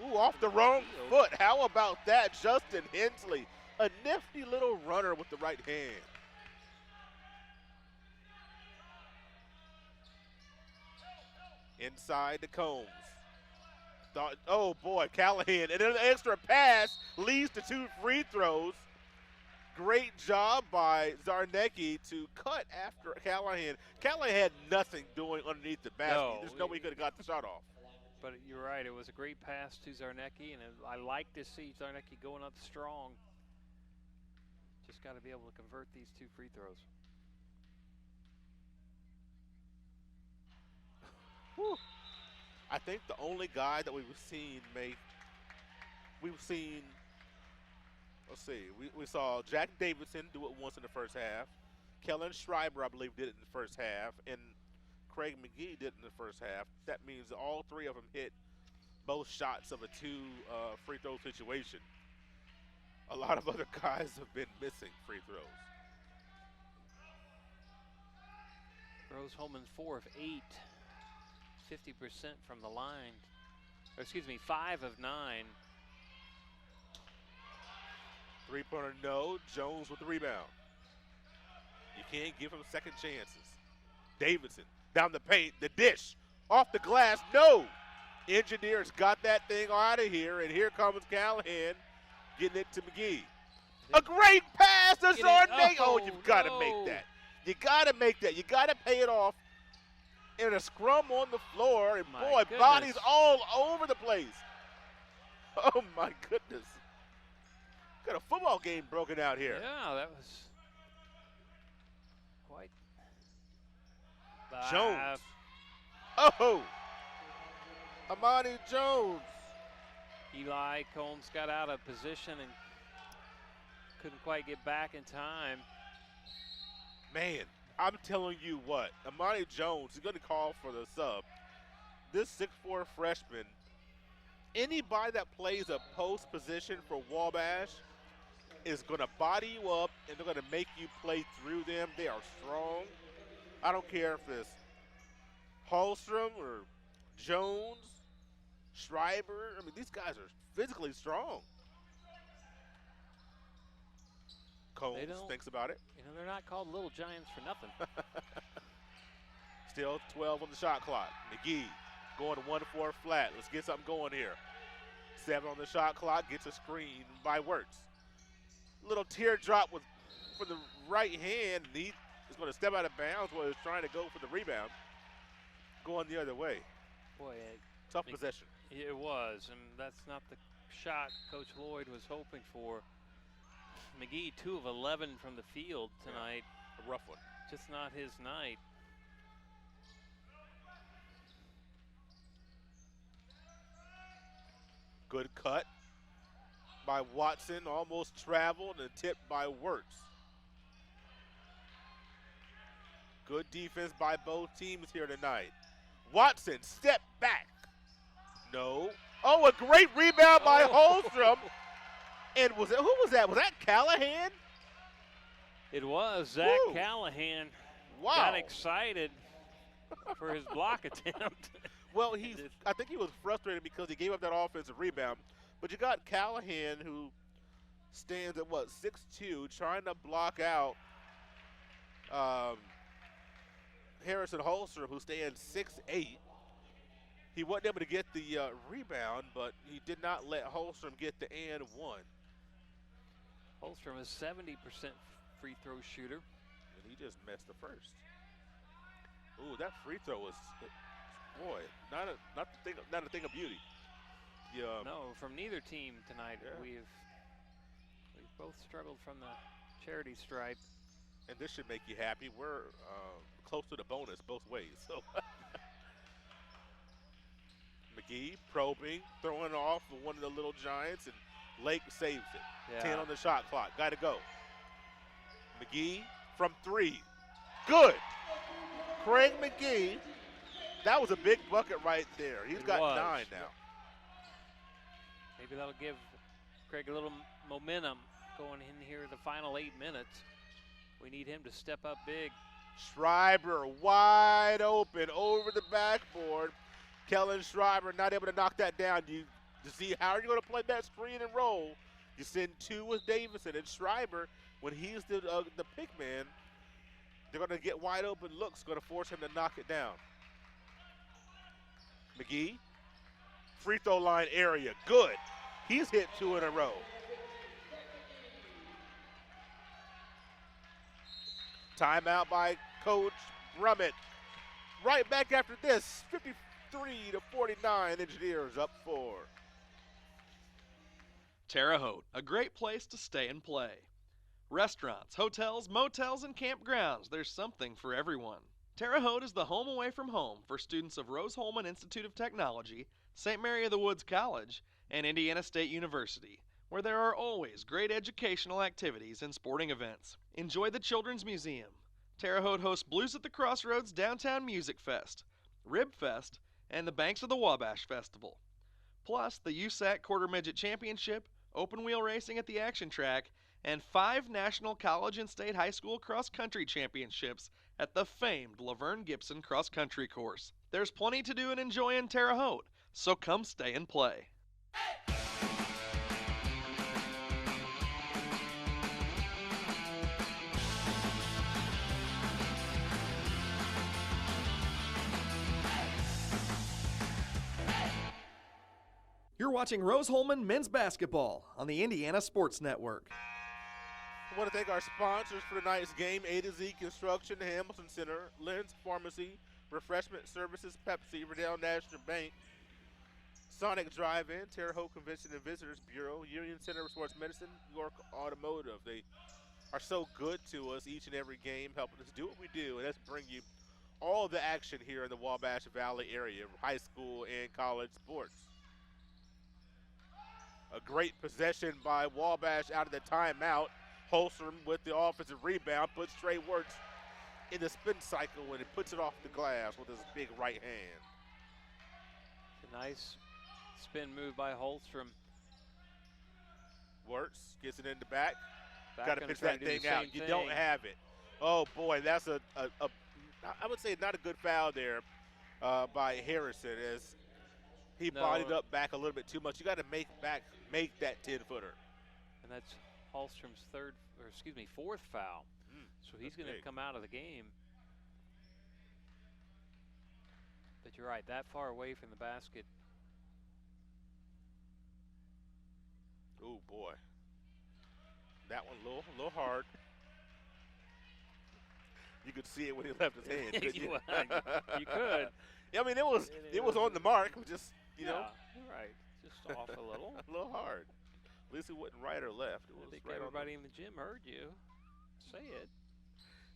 Ooh, off the wrong foot. How about that? Justin Hensley, a nifty little runner with the right hand. Inside to Combs. Oh boy, Callahan, and an extra pass leads to 2 free throws. Great job by Zarnecki to cut after Callahan. Callahan had nothing doing underneath the basket. No, There's no way he could have got the shot off. But you're right, it was a great pass to Zarnecki, and I like to see Zarnecki going up strong. Just got to be able to convert these 2 free throws. Whew. I think the only guy that we've seen let's see, we saw Jack Davidson do it once in the first half. Kellen Schreiber, I believe, did it in the first half, and Craig McGee did it in the first half. That means all 3 of them hit both shots of a 2 free throw situation. A lot of other guys have been missing free throws. Rose-Hulman 4 of 8. 50% from the line. Or excuse me, 5 of 9. Three-pointer, no. Jones with the rebound. You can't give him second chances. Davidson down the paint, the dish, off the glass, no. Engineers got that thing out of here, and here comes Callahan getting it to McGee. A great pass to Zarnecki. Oh, you've got to make that. You got to make that. You got to pay it off. And a scrum on the floor, and boy, bodies all over the place. Oh my goodness. Got a football game broken out here. Yeah, that was quite. Jones. Oh, Amani Jones. Eli Combs got out of position and couldn't quite get back in time. Man, I'm telling you what, Amani Jones is going to call for the sub. This 6'4" freshman, anybody that plays a post position for Wabash is going to body you up, and they're going to make you play through them. They are strong. I don't care if it's Hallstrom or Jones, Schreiber. I mean, these guys are physically strong. Combs thinks about it. You know, they're not called little giants for nothing. Still 12 on the shot clock. McGee going to 1-4 flat. Let's get something going here. 7 on the shot clock, gets a screen by Wirtz. Little teardrop for the right hand. He is going to step out of bounds while he's trying to go for the rebound. Going the other way. Boy, tough possession. It was, and that's not the shot Coach Lloyd was hoping for. McGee 2 of 11 from the field tonight. A rough one. Just not his night. Good cut by Watson, almost traveled and tipped by Wirtz. Good defense by both teams here tonight. Watson, step back. No. Oh, a great rebound by Hallstrom. And who was that? Was that Callahan? It was Zach Callahan. Wow. Got excited for his block attempt. Well, I think he was frustrated because he gave up that offensive rebound. But you got Callahan, who stands at, 6'2", trying to block out Harrison Hallstrom, who stands 6'8". He wasn't able to get the rebound, but he did not let Hallstrom get the and one. Hallstrom is 70% free throw shooter. He just missed the first. Ooh, that free throw was, boy, not a thing of beauty. Yeah. No, from neither team tonight. Yeah. We've both struggled from the charity stripe. And this should make you happy. We're close to the bonus both ways. So McGee probing, throwing off one of the little Giants, and Lake saves it. Yeah. 10 on the shot clock. Got to go. McGee from 3. Good. Craig McGee. That was a big bucket right there. He's got 9 now. Maybe that'll give Craig a little momentum going in here the final 8 minutes. We need him to step up big. Schreiber wide open over the backboard. Kellen Schreiber not able to knock that down. You see how are you going to play that screen and roll? You send 2 with Davidson, and Schreiber, when he's the pick man, they're going to get wide open looks, going to force him to knock it down. McGee, free throw line area, good. He's hit 2 in a row. Timeout by Coach Brummett. Right back after this, 53-49, Engineers up 4. Terre Haute, a great place to stay and play. Restaurants, hotels, motels, and campgrounds, there's something for everyone. Terre Haute is the home away from home for students of Rose-Hulman Institute of Technology, St. Mary of the Woods College, and Indiana State University, where there are always great educational activities and sporting events. Enjoy the Children's Museum. Terre Haute hosts Blues at the Crossroads Downtown Music Fest, Rib Fest, and the Banks of the Wabash Festival. Plus the USAC Quarter Midget Championship, open wheel racing at the Action Track, and 5 national college and state high school cross-country championships at the famed Laverne Gibson cross-country course. There's plenty to do and enjoy in Terre Haute, so come stay and play. You're watching Rose-Hulman Men's Basketball on the Indiana Sports Network. I want to thank our sponsors for tonight's game: A to Z Construction, Hamilton Center, Lynn's Pharmacy, Refreshment Services, Pepsi, Riddell National Bank, Sonic Drive-In, Terre Haute Convention and Visitors Bureau, Union Center for Sports Medicine, York Automotive. They are so good to us each and every game, helping us do what we do, and that's bring you all the action here in the Wabash Valley area, high school and college sports. A great possession by Wabash out of the timeout. Holstrom with the offensive rebound puts Trey Wirtz in the spin cycle and he puts it off the glass with his big right hand. A nice spin move by Holstrom. Wirtz gets it in the back. Back Got to pitch that thing out. You don't have it. Oh boy, that's a I would say not a good foul there by Harrison as he bodied up back a little bit too much. You got to make that 10-footer. And that's Hallstrom's fourth foul. So he's going to come out of the game. But you're right, that far away from the basket. Oh boy. That one a little hard. You could see it when he left his hand, couldn't you? You could. I mean, it was on the mark, just you know. You're right. Just off a little. A little hard. At least it wasn't right or left. It was I think right everybody in the gym heard you say it.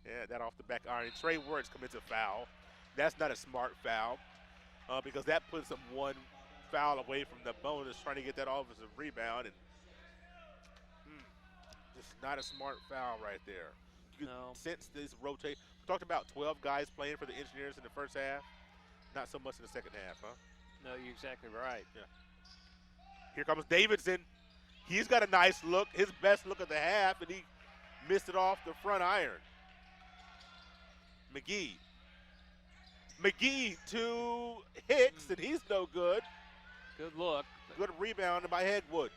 Yeah, that off the back iron. Trey Wirtz commits a foul. That's not a smart foul because that puts him one foul away from the bonus, trying to get that offensive rebound, and just not a smart foul right there. You sense this rotate. We talked about 12 guys playing for the Engineers in the first half. Not so much in the second half, huh? No, you're exactly right. Yeah. Here comes Davidson. He's got a nice look, his best look of the half, and he missed it off the front iron. McGee to Hicks, and he's no good. Good look. Good rebound by Hegwood.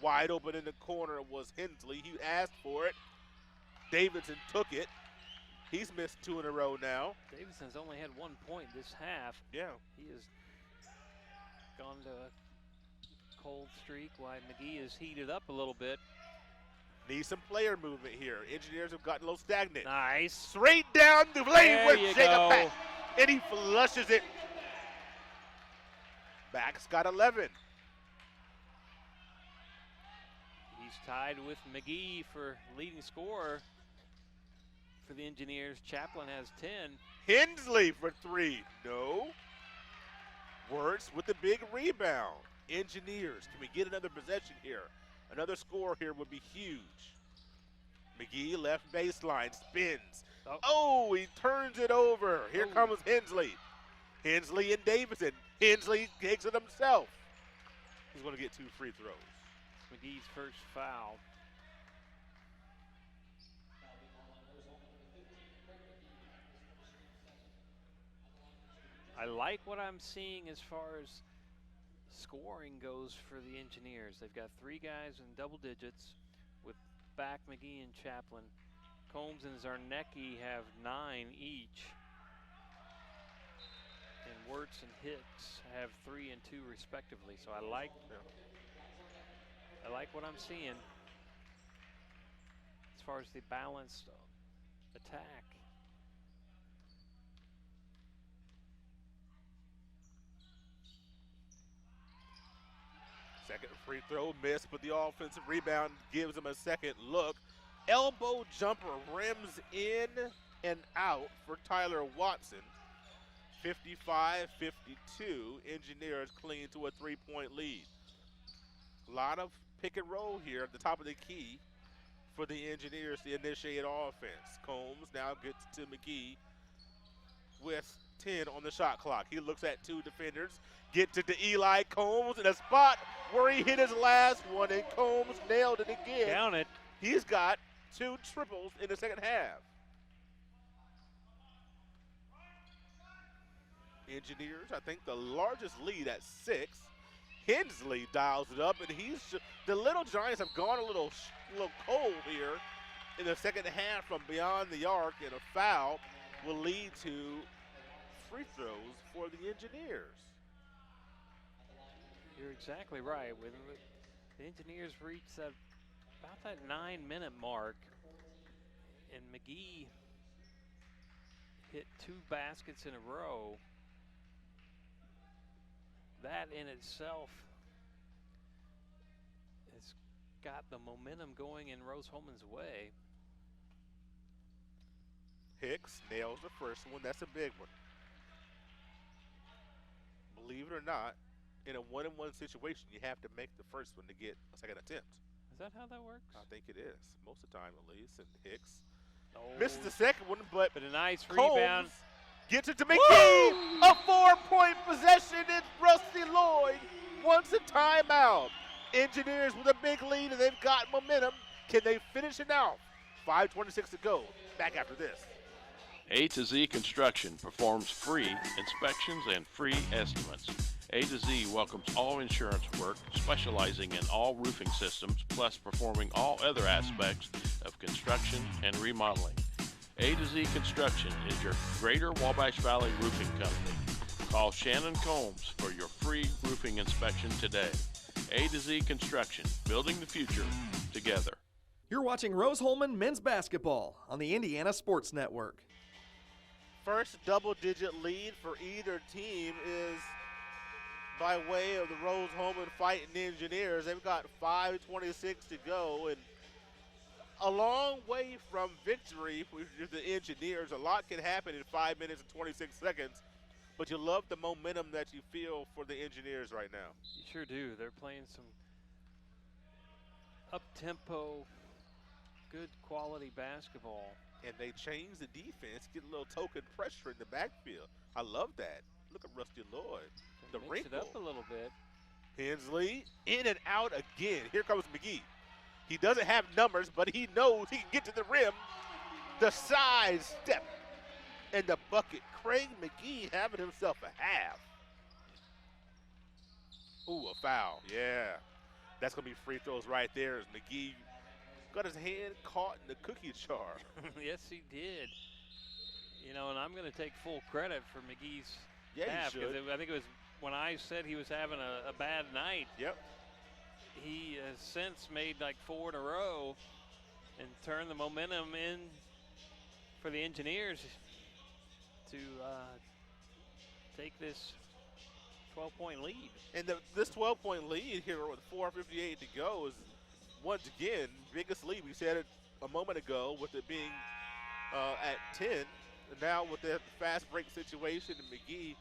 Wide open in the corner was Hensley. He asked for it. Davidson took it. He's missed 2 in a row now. Davidson's only had 1 point this half. Yeah. He has gone to a cold streak while McGee is heated up a little bit. Need some player movement here. Engineers have gotten a little stagnant. Nice. Straight down the lane with Jacob go. Back. And he flushes it. Back's got 11. He's tied with McGee for leading scorer for the Engineers. Chaplin has 10. Hensley for 3. No. Wirtz with the big rebound. Engineers, can we get another possession here? Another score here would be huge. McGee left baseline, spins. Oh, he turns it over. Here comes Hensley. Hensley and Davidson. Hensley takes it himself. He's going to get 2 free throws. McGee's first foul. I like what I'm seeing as far as scoring goes for the Engineers. They've got 3 guys in double digits with Back, McGee, and Chaplin. Combs and Zarnecki have 9 each. And Wirtz and Hicks have 3 and 2 respectively. So I like what I'm seeing as far as the balanced attack. Second free throw missed, but the offensive rebound gives him a second look. Elbow jumper rims in and out for Tyler Watson. 55-52, Engineers cling to a 3-point lead. A lot of pick and roll here at the top of the key for the Engineers to initiate offense. Combs now gets to McGee with 10 on the shot clock. He looks at 2 defenders, gets it to Eli Combs in a spot where he hit his last one, and Combs nailed it again. Count it. He's got 2 triples in the second half. Engineers, I think the largest lead at 6. Hensley dials it up, and the Little Giants have gone a little cold here in the second half from beyond the arc, and a foul will lead to free throws for the Engineers. You're exactly right. When the Engineers reached about that 9-minute mark, and McGee hit 2 baskets in a row, that in itself has got the momentum going in Rose-Hulman's way. Hicks nails the first one. That's a big one. Believe it or not, in a 1-on-1 situation, you have to make the first one to get a second attempt. Is that how that works? I think it is, most of the time at least. And Hicks misses the second one, but a nice Combs rebound. Gets it to McGee. A 4-point possession. It's Rusty Lloyd wants a timeout. Engineers with a big lead, and they've got momentum. Can they finish it out? 5:26 to go. Back after this. A to Z Construction performs free inspections and free estimates. A to Z welcomes all insurance work, specializing in all roofing systems, plus performing all other aspects of construction and remodeling. A to Z Construction is your Greater Wabash Valley roofing company. Call Shannon Combs for your free roofing inspection today. A to Z Construction, building the future together. You're watching Rose-Hulman men's basketball on the Indiana Sports Network. First double-digit lead for either team is by way of the Rose-Hulman Fighting Engineers. They've got 5:26 to go, and a long way from victory for the Engineers. A lot can happen in 5 minutes and 26 seconds, but you love the momentum that you feel for the Engineers right now. You sure do. They're playing some up-tempo, good quality basketball. And they change the defense, get a little token pressure in the backfield. I love that. Look at Rusty Lloyd. The Mix wrinkle. it up a little bit. Hensley in and out again. Here comes McGee. He doesn't have numbers, but he knows he can get to the rim. The side step and the bucket. Craig McGee having himself a half. Ooh, a foul. Yeah. That's going to be free throws right there as McGee got his hand caught in the cookie jar. Yes, he did. You know, and I'm going to take full credit for McGee's half, because I think it was when I said he was having a bad night. Yep. He has since made like 4 in a row, and turn the momentum in for the Engineers to take this 12-point lead. And this 12-point lead here with 4:58 to go is, once again, biggest lead. We said it a moment ago with it being at 10. And now with the fast break situation and McGee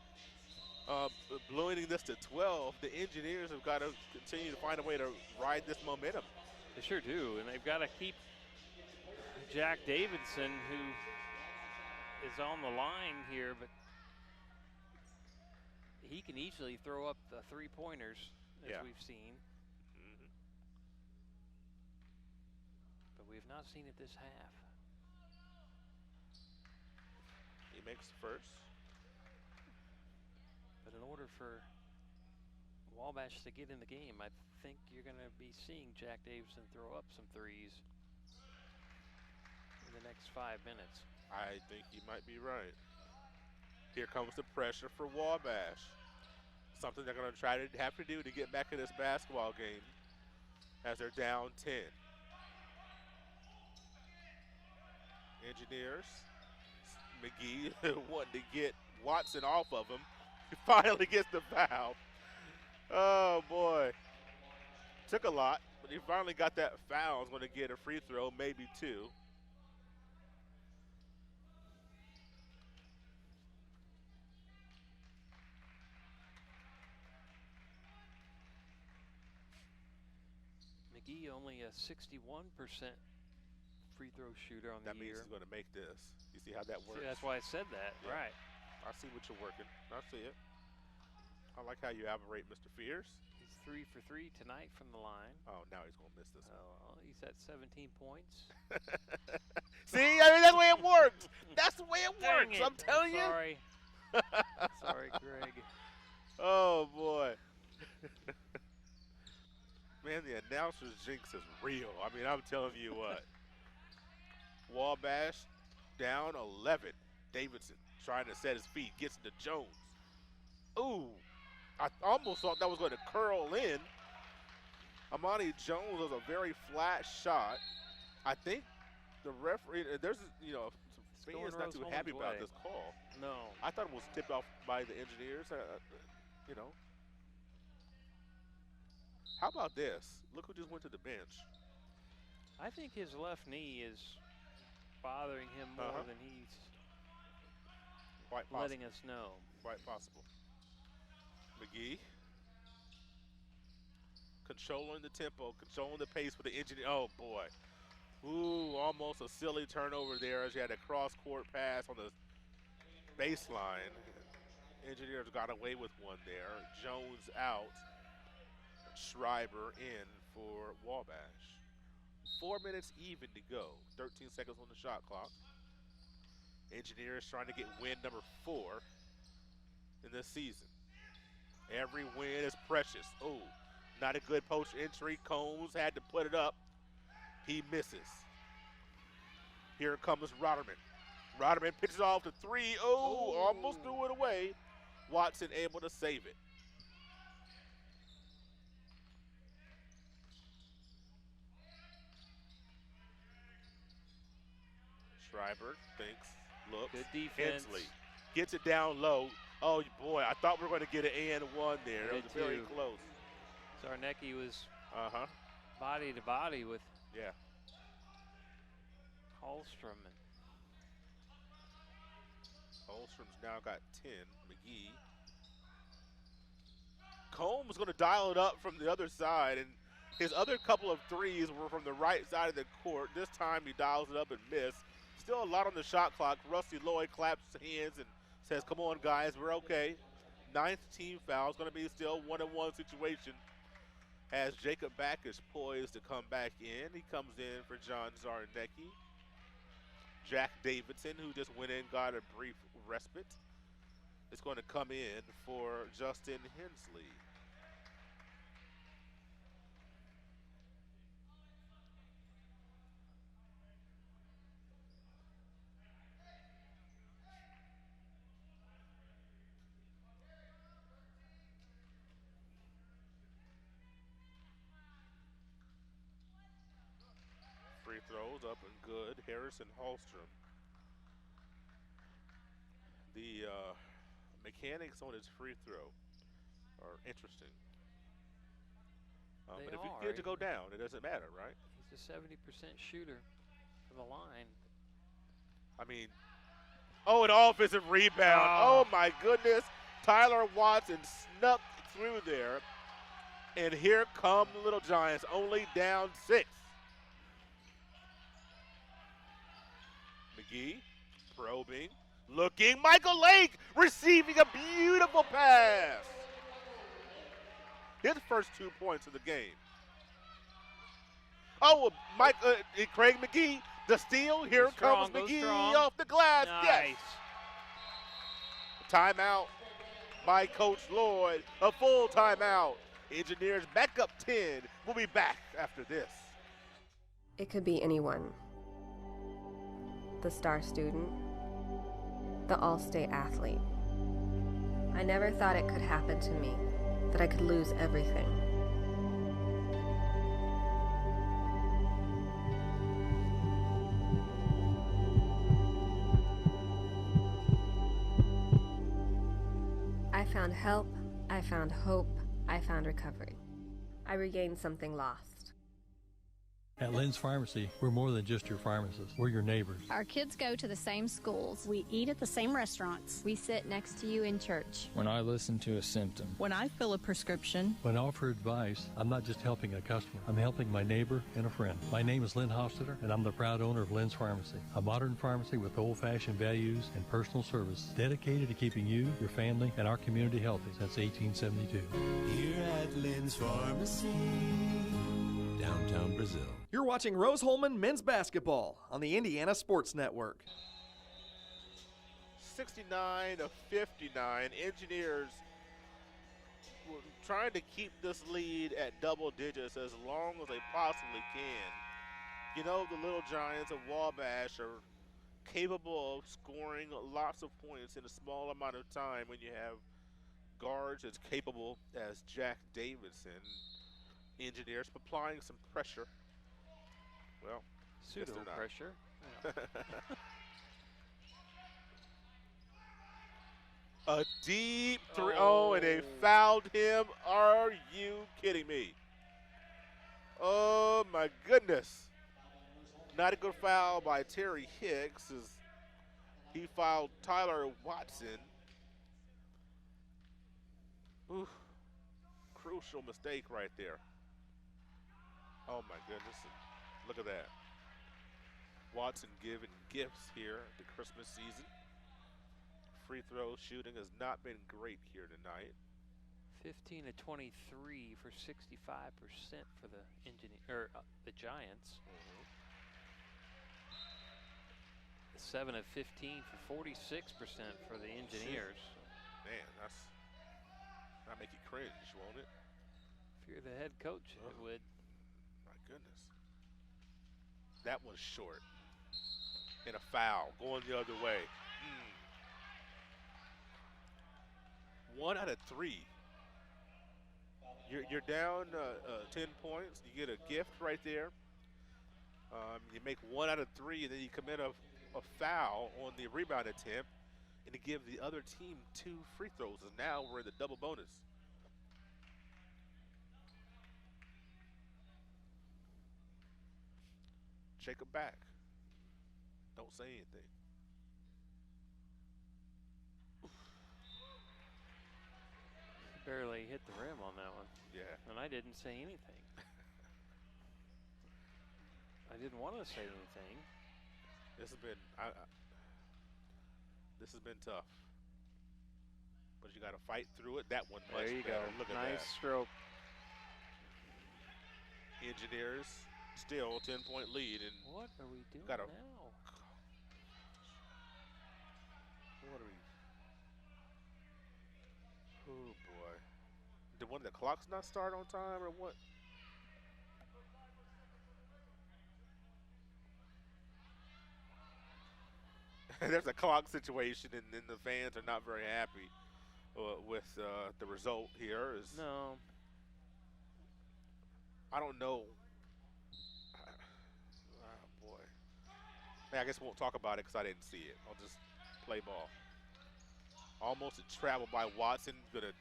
blowing this to 12, the Engineers have got to continue to find a way to ride this momentum. They sure do, and they've got to keep Jack Davidson, who is on the line here, but he can easily throw up the three-pointers, as we've seen. But we've not seen it this half. He makes the first. But in order for Wabash to get in the game, I think you're going to be seeing Jack Davidson throw up some threes in the next 5 minutes. I think he might be right. Here comes the pressure for Wabash. Something they're going to try to have to do to get back in this basketball game as they're down 10. Engineers, McGee wanting to get Watson off of him. He finally gets the foul. Oh, boy. Took a lot, but he finally got that foul. He's going to get a free throw, maybe two. McGee only a 61% free throw shooter on the year. That means he's going to make this. You see how that works? See, that's why I said that, right. I see what you're working. I see it. I like how you operate, Mr. Fierce. He's 3 for 3 tonight from the line. Oh, now he's going to miss this one. He's at 17 points. See, I mean, that's the way it works. That's the way it works. I'm telling you. Sorry. Sorry, Greg. Oh, boy. Man, the announcer's jinx is real. I mean, I'm telling you what. Wabash down 11. Davidson trying to set his feet, gets into Jones. Ooh, I almost thought that was going to curl in. Amani Jones was a very flat shot. I think the referee, there's, some fans not too happy about this call. No. I thought it was tipped off by the Engineers, How about this? Look who just went to the bench. I think his left knee is bothering him more than he's letting us know. Quite possible. McGee controlling the tempo, controlling the pace for the Engineer. Oh, boy. Ooh, almost a silly turnover there as you had a cross-court pass on the baseline. Engineers got away with one there. Jones out. Schreiber in for Wabash. 4 minutes even to go. 13 seconds on the shot clock. Engineers trying to get win number 4 in this season. Every win is precious. Oh, not a good post entry. Combs had to put it up. He misses. Here comes Rotterman. Rotterman pitches off to 3. Oh, almost threw it away. Watson able to save it. Schreiber thinks, looks. Good defense. Hensley gets it down low. Oh, boy, I thought we were going to get an and one there. It was very close. Zarnecki was body to body with Hulbert. Holstrom's now got 10. McGee. Combs is going to dial it up from the other side, and his other couple of threes were from the right side of the court. This time he dials it up and missed. Still a lot on the shot clock. Rusty Lloyd claps his hands and says, come on, guys, we're okay. 9th team foul. It's going to be still 1-on-1 situation as Jacob Back is poised to come back in. He comes in for John Zarnecki. Jack Davidson, who just went in, got a brief respite, is going to come in for Justin Hensley. throws up and good. Harrison Hallstrom. The mechanics on his free throw are interesting. But if you get it to go down, it doesn't matter, right? He's a 70% shooter from the line. I mean, an offensive rebound. Oh, my goodness. Tyler Watson snuck through there. And here come the Little Giants, only down 6. McGee probing, looking. Michael Lake receiving a beautiful pass. His first 2 points of the game. Craig McGee, the steal. Here comes McGee off the glass. Nice. Yes. Timeout by Coach Lloyd. A full timeout. Engineers back up 10. We'll be back after this. It could be anyone. The star student, the all-state athlete. I never thought it could happen to me, that I could lose everything. I found help, I found hope, I found recovery. I regained something lost. At Lynn's Pharmacy, we're more than just your pharmacist. We're your neighbors. Our kids go to the same schools. We eat at the same restaurants. We sit next to you in church. When I listen to a symptom. When I fill a prescription. When I offer advice, I'm not just helping a customer. I'm helping my neighbor and a friend. My name is Lynn Hofstadter, and I'm the proud owner of Lynn's Pharmacy, a modern pharmacy with old-fashioned values and personal service dedicated to keeping you, your family, and our community healthy since 1872. Here at Lynn's Pharmacy, downtown Brazil. You're watching Rose-Hulman men's basketball on the Indiana Sports Network. 69-59. Engineers were trying to keep this lead at double digits as long as they possibly can. You know, the Little Giants of Wabash are capable of scoring lots of points in a small amount of time when you have guards as capable as Jack Davidson. Engineers applying some pressure. Well, pseudo pressure. Yeah. A deep three. Oh, and they fouled him. Are you kidding me? Oh, my goodness. Not a good foul by Terry Hicks as he fouled Tyler Watson. Ooh, crucial mistake right there. Oh, my goodness. Look at that. Watson giving gifts here at the Christmas season. Free throw shooting has not been great here tonight. 15 to 23 for 65% for the the Giants. 7 of 15 for 46% for the Engineers. Man, that'll make you cringe, won't it? If you're the head coach, it would. My goodness. That one's short. And a foul going the other way. 1 out of 3. You're down 10 points. You get a gift right there. You make 1 out of 3, and then you commit a foul on the rebound attempt, and to give the other team 2 free throws. And now we're in the double bonus. Jacob back. Don't say anything. Barely hit the rim on that one. Yeah. And I didn't say anything. I didn't want to say anything. This has been tough. But you got to fight through it. That one much There you better. go. Look at nice that. stroke. Engineers still 10-point lead, and what are we doing now? What are we? Oh boy! Did one of the clocks not start on time, or what? There's a clock situation, and then the fans are not very happy with the result here. No. I don't know. I guess we won't talk about it because I didn't see it. I'll just play ball. Almost a travel by Watson. Going to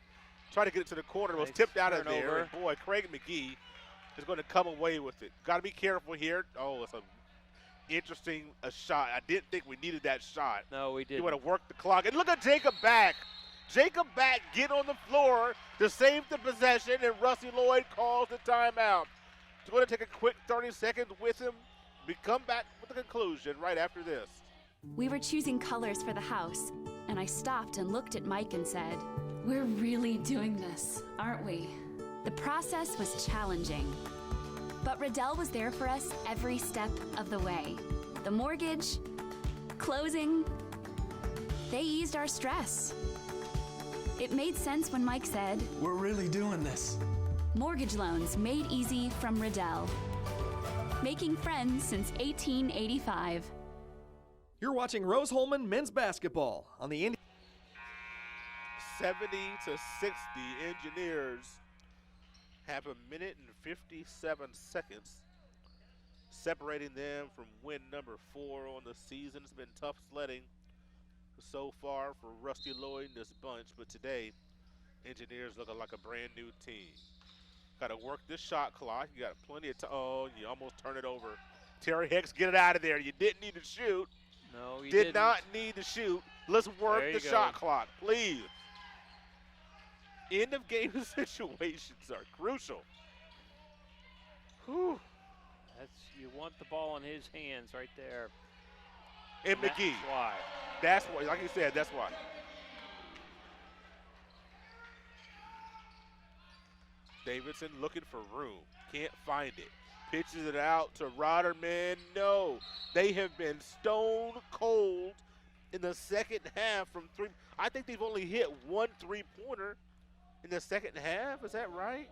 try to get it to the corner. It was tipped out of there. And boy, Craig McGee is going to come away with it. Got to be careful here. Oh, it's an interesting shot. I didn't think we needed that shot. No, we didn't. You want to work the clock. And look at Jacob Back. Jacob Back get on the floor to save the possession, and Rusty Lloyd calls the timeout. He's going to take a quick 30 seconds with him. We come back with the conclusion right after this. We were choosing colors for the house, and I stopped and looked at Mike and said, "We're really doing this, aren't we?" The process was challenging, but Riddell was there for us every step of the way. The mortgage, closing, they eased our stress. It made sense when Mike said, "We're really doing this." Mortgage loans made easy from Riddell. Making friends since 1885. You're watching Rose-Hulman men's basketball on the 70-60. Engineers have a minute and 57 seconds separating them from win number 4 on the season. It's been tough sledding so far for Rusty Lloyd and this bunch, but today, Engineers looking like a brand new team. Got to work this shot clock. You got plenty of time. Oh, you almost turn it over. Terry Hicks, get it out of there. You didn't need to shoot. No, you did not need to shoot. Let's work the shot clock, please. End of game situations are crucial. Whew. You want the ball in his hands right there. And McGee. That's why. That's why. Like you said, that's why. Davidson looking for room. Can't find it. Pitches it out to Rodderman. No. They have been stone cold in the second half from 3. I think they've only hit 1 3-pointer in the second half. Is that right?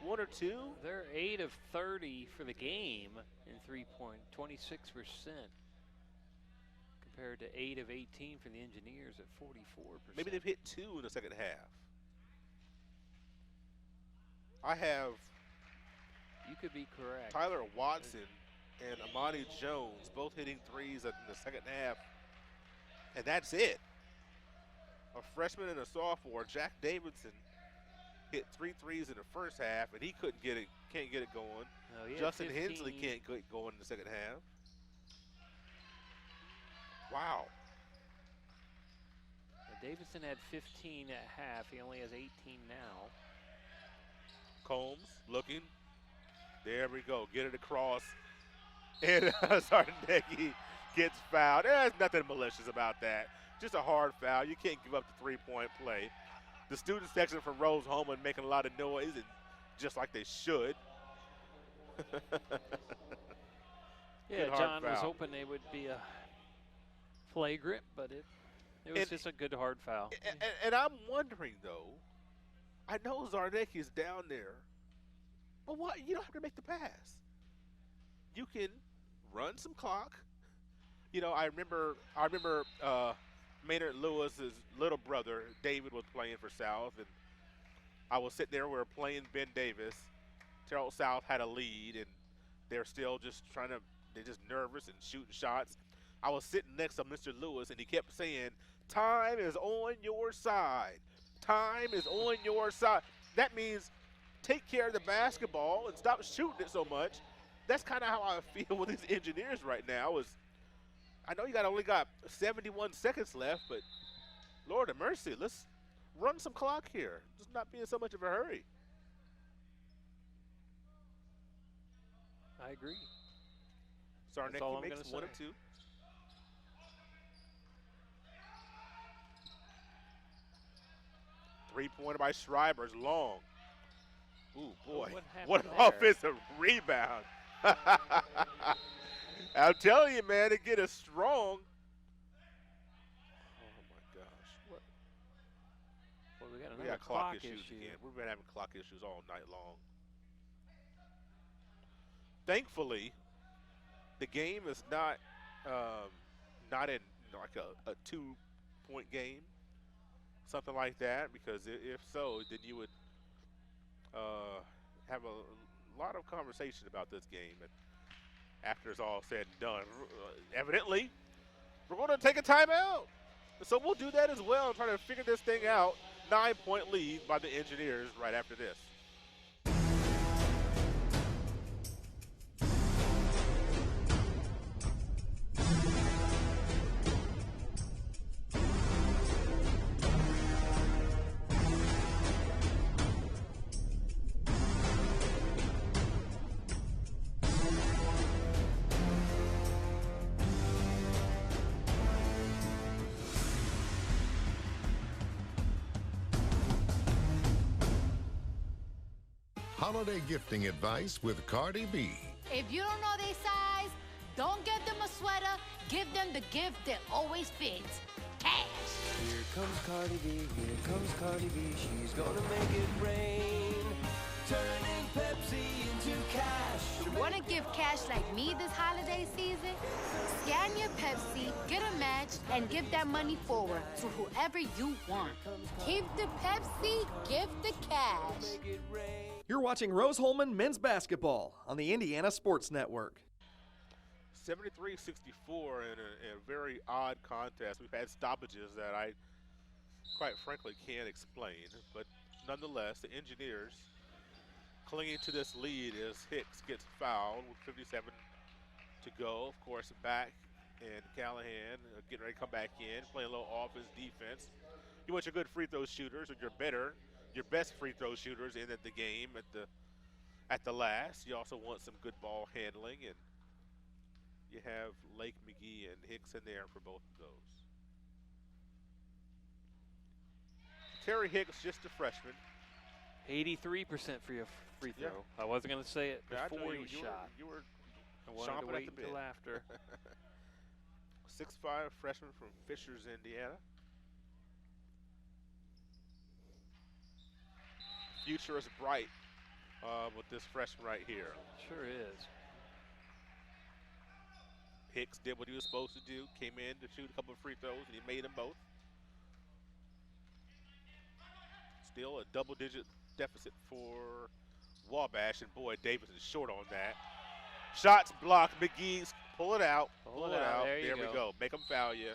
1 or 2? They're 8 of 30 for the game in 3-point, 26%. Compared to 8 of 18 for the Engineers at 44%. Maybe they've hit 2 in the second half. I have You could be correct. Tyler Watson and Amani Jones both hitting threes in the second half, and that's it. A freshman and a sophomore, Jack Davidson, hit 3 threes in the first half, and he can't get it going. No, Justin Hensley can't get it going in the second half. Wow. Davidson had 15 at half. He only has 18 now. Combs looking. There we go. Get it across. And Zarnecki gets fouled. There's nothing malicious about that. Just a hard foul. You can't give up the 3-point play. The student section for Rose-Hulman making a lot of noise, and just like they should. Yeah, John was hoping they would be a flagrant, but it was just a good hard foul. And I'm wondering, though, I know Zarnecki is down there, but why? You don't have to make the pass. You can run some clock. You know, I remember Maynard Lewis's little brother, David, was playing for South, and I was sitting there, we were playing Ben Davis. Terrell South had a lead, and they're still just they're just nervous and shooting shots. I was sitting next to Mr. Lewis, and he kept saying, "Time is on your side. Time is on your side." That means take care of the basketball and stop shooting it so much. That's kind of how I feel with these Engineers right now. I know you only got 71 seconds left, but Lord of mercy, let's run some clock here. Just not be in so much of a hurry. I agree. Zarnecki makes 1 of 2. Three-pointer by Schreiber's long. Ooh, boy. What an offensive rebound. I'm telling you, man, to get us strong. Oh, my gosh. Well, we got clock issues again. We've been having clock issues all night long. Thankfully, the game is not in like a 2-point game, something like that, because if so, then you would have a lot of conversation about this game. after it's all said and done. Evidently, we're going to take a timeout. So we'll do that as well and try to figure this thing out. 9-point lead by the Engineers right after this. Holiday gifting advice with Cardi B. If you don't know their size, don't get them a sweater. Give them the gift that always fits. Cash. Here comes Cardi B, here comes Cardi B. She's gonna make it rain. Turning Pepsi into cash. Wanna give cash like me this holiday season? Scan your Pepsi, get a match, and give that money forward to whoever you want. Give the Pepsi, give the cash. You're watching Rose-Hulman men's basketball on the Indiana Sports Network. 73-64 in a very odd contest. We've had stoppages that I, quite frankly, can't explain. But nonetheless, the Engineers clinging to this lead as Hicks gets fouled with 57 to go. Of course, back and Callahan getting ready to come back in, playing a little offense defense. You want your good free throw shooters, or your best free throw shooters in at the game at the last. You also want some good ball handling, and you have Lake McGee and Hicks in there for both of those. Terry Hicks, just a freshman. 83% for your free throw. Yeah. I wasn't going to say it Yeah, I know before you you shot. I wanted to chomping wait at the bit. until after. 6'5" freshman from Fishers, Indiana. Future is bright with this freshman right here. Sure is. Hicks did what he was supposed to do, came in to shoot a couple of free throws, and he made them both. Still a double-digit deficit for Wabash, and boy, Davis is short on that. Shots blocked. McGee's pull it out. Pull it out. There we go. Make them foul you.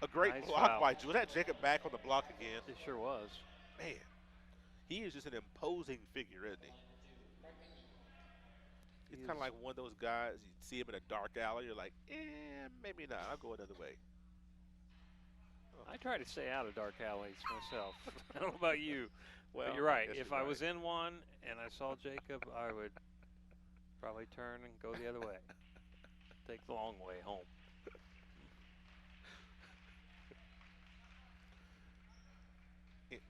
A great Nice block foul. by Drew. Was that Jacob back on the block again? It sure was. Man, he is just an imposing figure, isn't he? He's kind of like one of those guys, you see him in a dark alley, you're like, maybe not. I'll go another way. I try to stay out of dark alleys myself. I don't know about you. Well, but you're right. I guess If you're I right. was in one and I saw Jacob, I would probably turn and go the other way. Take the long way home.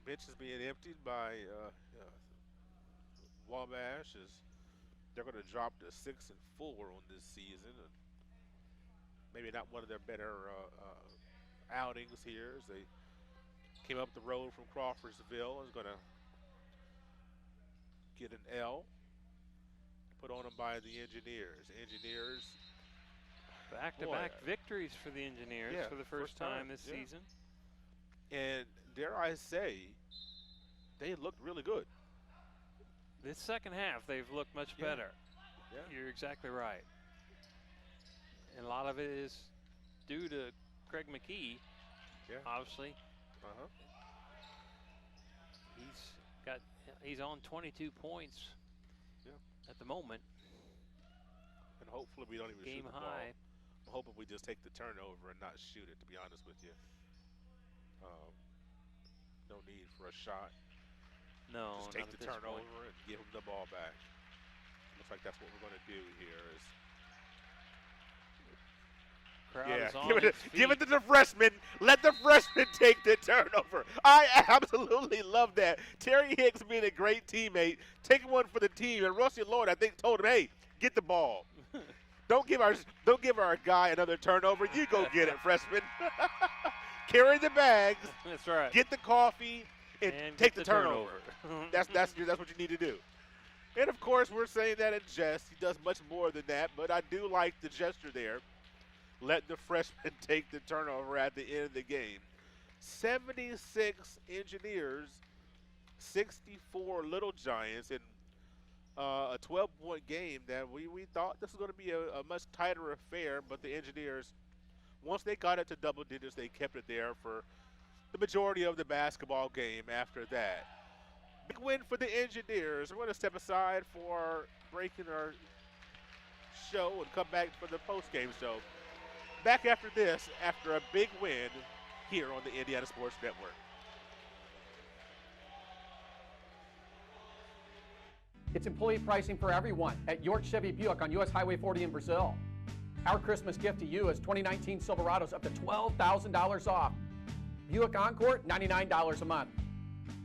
Bench is being emptied by Wabash as they're going to drop to 6-4 on this season. And maybe not one of their better outings here as they came up the road from Crawfordsville and is going to get an L put on them by the Engineers. Engineers. Back-to-back victories for the Engineers for the first time this season. And dare I say, they looked really good. This second half, they've looked much better. Yeah. You're exactly right. And a lot of it is due to Craig McKee, obviously. He's on 22 points at the moment. And hopefully we don't even Game shoot the high. ball. I'm hoping we just take the turnover and not shoot it, to be honest with you. No need for a shot. No, just take not the at this turnover point. and give them the ball back. Looks like that's what we're going to do here. Crowd is on Give it to the freshman. Let the freshman take the turnover. I absolutely love that. Terry Hicks being a great teammate, taking one for the team, and Rusty Lloyd, I think, told him, "Hey, get the ball. Don't give our guy another turnover. You go get it, freshman. Carry the bags. That's right. Get the coffee and take the turnover. turnover. that's what you need to do." And of course, we're saying that in jest. He does much more than that, but I do like the gesture there. Let the freshman take the turnover at the end of the game. 76 Engineers, 64 Little Giants, and a 12-point game that we thought this was going to be a much tighter affair, but the Engineers, once they got it to double digits, they kept it there for the majority of the basketball game after that. Big win for the Engineers. We're going to step aside for breaking our show and come back for the post-game show. Back after this, after a big win here on the Indiana Sports Network. It's employee pricing for everyone at York Chevy Buick on US Highway 40 in Brazil. Our Christmas gift to you is 2019 Silverados up to $12,000 off. Buick Encore, $99 a month.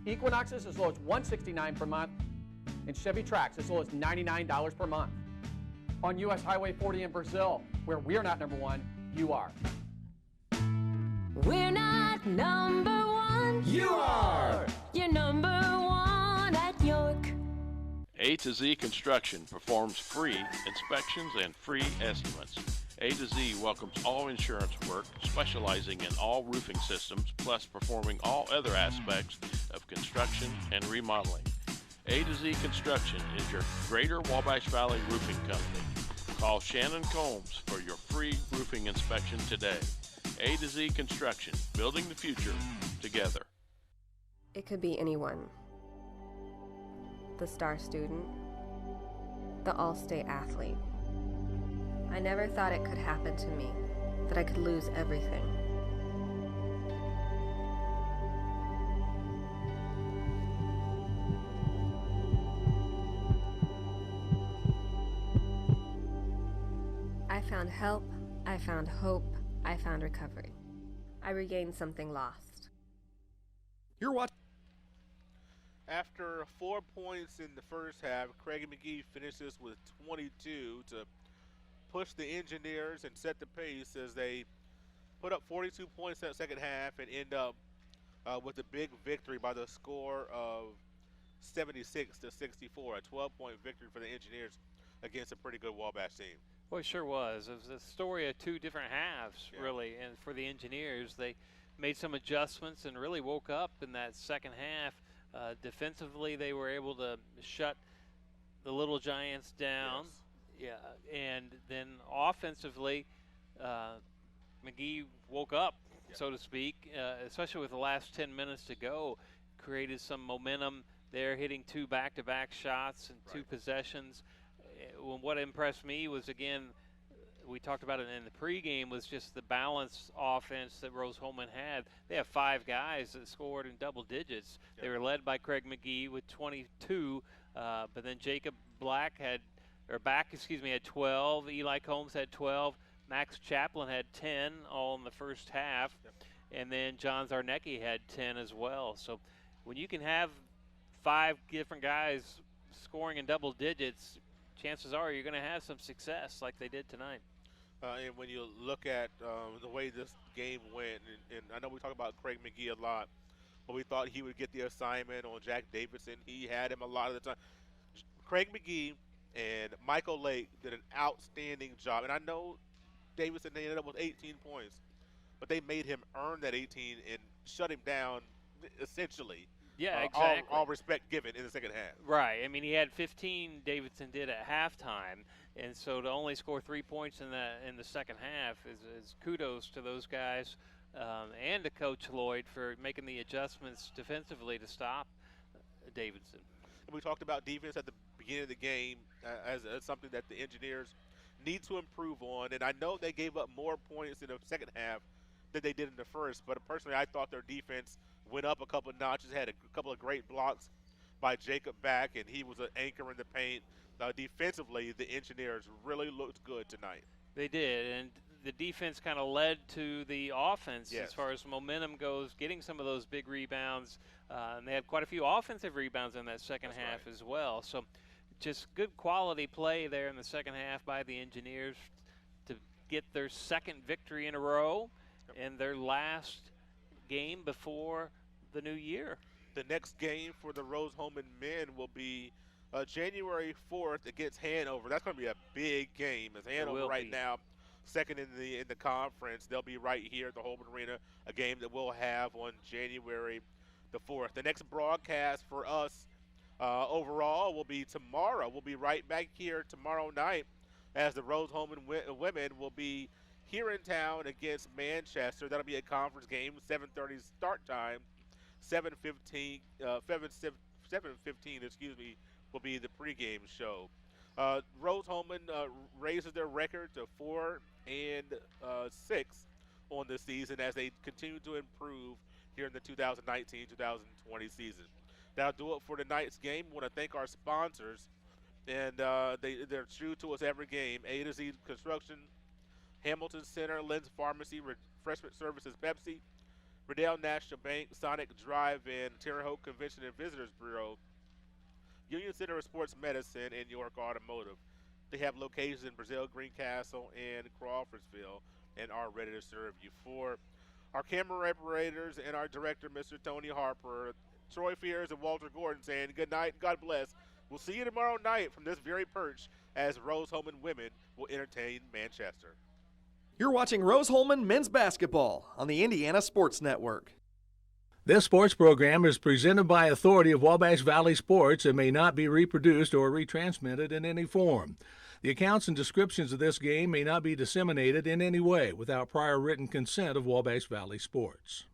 Equinoxes as low as $169 per month. And Chevy Trax as low as $99 per month. On US Highway 40 in Brazil, where we're not number one, you are. We're not number one. You are. You're number one at York. A to Z Construction performs free inspections and free estimates. A to Z welcomes all insurance work, specializing in all roofing systems, plus performing all other aspects of construction and remodeling. A to Z Construction is your Greater Wabash Valley roofing company. Call Shannon Combs for your free roofing inspection today. A to Z Construction, building the future together. It could be anyone. The star student, the all-state athlete. I never thought it could happen to me, that I could lose everything. I found help, I found hope, I found recovery. I regained something lost. You're watching. After 4 points in the first half, Craig McGee finishes with 22 to push the Engineers and set the pace as they put up 42 points in that second half and end up with a big victory by the score of 76 to 64, a 12-point victory for the Engineers against a pretty good Wabash team. Well, it sure was. It was a story of two different halves, really. And for the Engineers, they made some adjustments and really woke up in that second half. Defensively, they were able to shut the Little Giants down. Yes. Yeah, and then offensively, McGee woke up, so to speak, especially with the last 10 minutes to go, created some momentum there, hitting two back-to-back shots and two possessions. What impressed me was, again, we talked about it in the pregame, was just the balanced offense that Rose-Hulman had. They have 5 guys that scored in double digits. They were led by Craig McGee with 22, but then Jacob Back had 12. Eli Combs had 12. Max Chaplin had 10 all in the first half. And then John Zarnecki had 10 as well. So when you can have 5 different guys scoring in double digits, chances are you're going to have some success like they did tonight. And when you look at the way this game went, and I know we talk about Craig McGee a lot, but we thought he would get the assignment on Jack Davidson. He had him a lot of the time. Craig McGee and Michael Lake did an outstanding job. And I know Davidson, they ended up with 18 points, but they made him earn that 18 and shut him down essentially. Yeah, exactly. All respect given in the second half. Right. I mean, he had 15, Davidson did at halftime, and so to only score 3 points in the second half is kudos to those guys and to Coach Lloyd for making the adjustments defensively to stop Davidson. And we talked about defense at the beginning of the game as something that the Engineers need to improve on, and I know they gave up more points in the second half than they did in the first, but personally I thought their defense went up a couple of notches, had a couple of great blocks by Jacob Back, and he was an anchor in the paint. Defensively, the Engineers really looked good tonight. They did, and the defense kind of led to the offense as far as momentum goes, getting some of those big rebounds. And they had quite a few offensive rebounds in that second half as well. So just good quality play there in the second half by the Engineers to get their second victory in a row in their last game before the new year. The next game for the Rose-Hulman men will be January 4th against Hanover. That's going to be a big game, as Hanover right now second in the conference. They'll be right here at the Hulbert Arena, a game that we'll have on January the 4th. The next broadcast for us Overall will be tomorrow. We'll be right back here tomorrow night as the Rose-Hulman women will be here in town against Manchester. That'll be a conference game, 7:30 start time. 7:15 will be the pregame show. Rose-Hulman raises their record to 4-6 on this season as they continue to improve here in the 2019-2020 season. That'll do it for tonight's game. We want to thank our sponsors, and they're true to us every game. A to Z Construction, Hamilton Center, Lynn's Pharmacy, Refreshment Services, Pepsi, Riddell National Bank, Sonic Drive-In, Terre Haute Convention and Visitors Bureau, Union Center of Sports Medicine, and York Automotive. They have locations in Brazil, Greencastle, and Crawfordsville, and are ready to serve you. For our camera operators and our director, Mr. Tony Harper, Troy Fears and Walter Gordon saying good night and God bless. We'll see you tomorrow night from this very perch as Rose-Hulman women will entertain Manchester. You're watching Rose-Hulman men's basketball on the Indiana Sports Network. This sports program is presented by authority of Wabash Valley Sports and may not be reproduced or retransmitted in any form. The accounts and descriptions of this game may not be disseminated in any way without prior written consent of Wabash Valley Sports.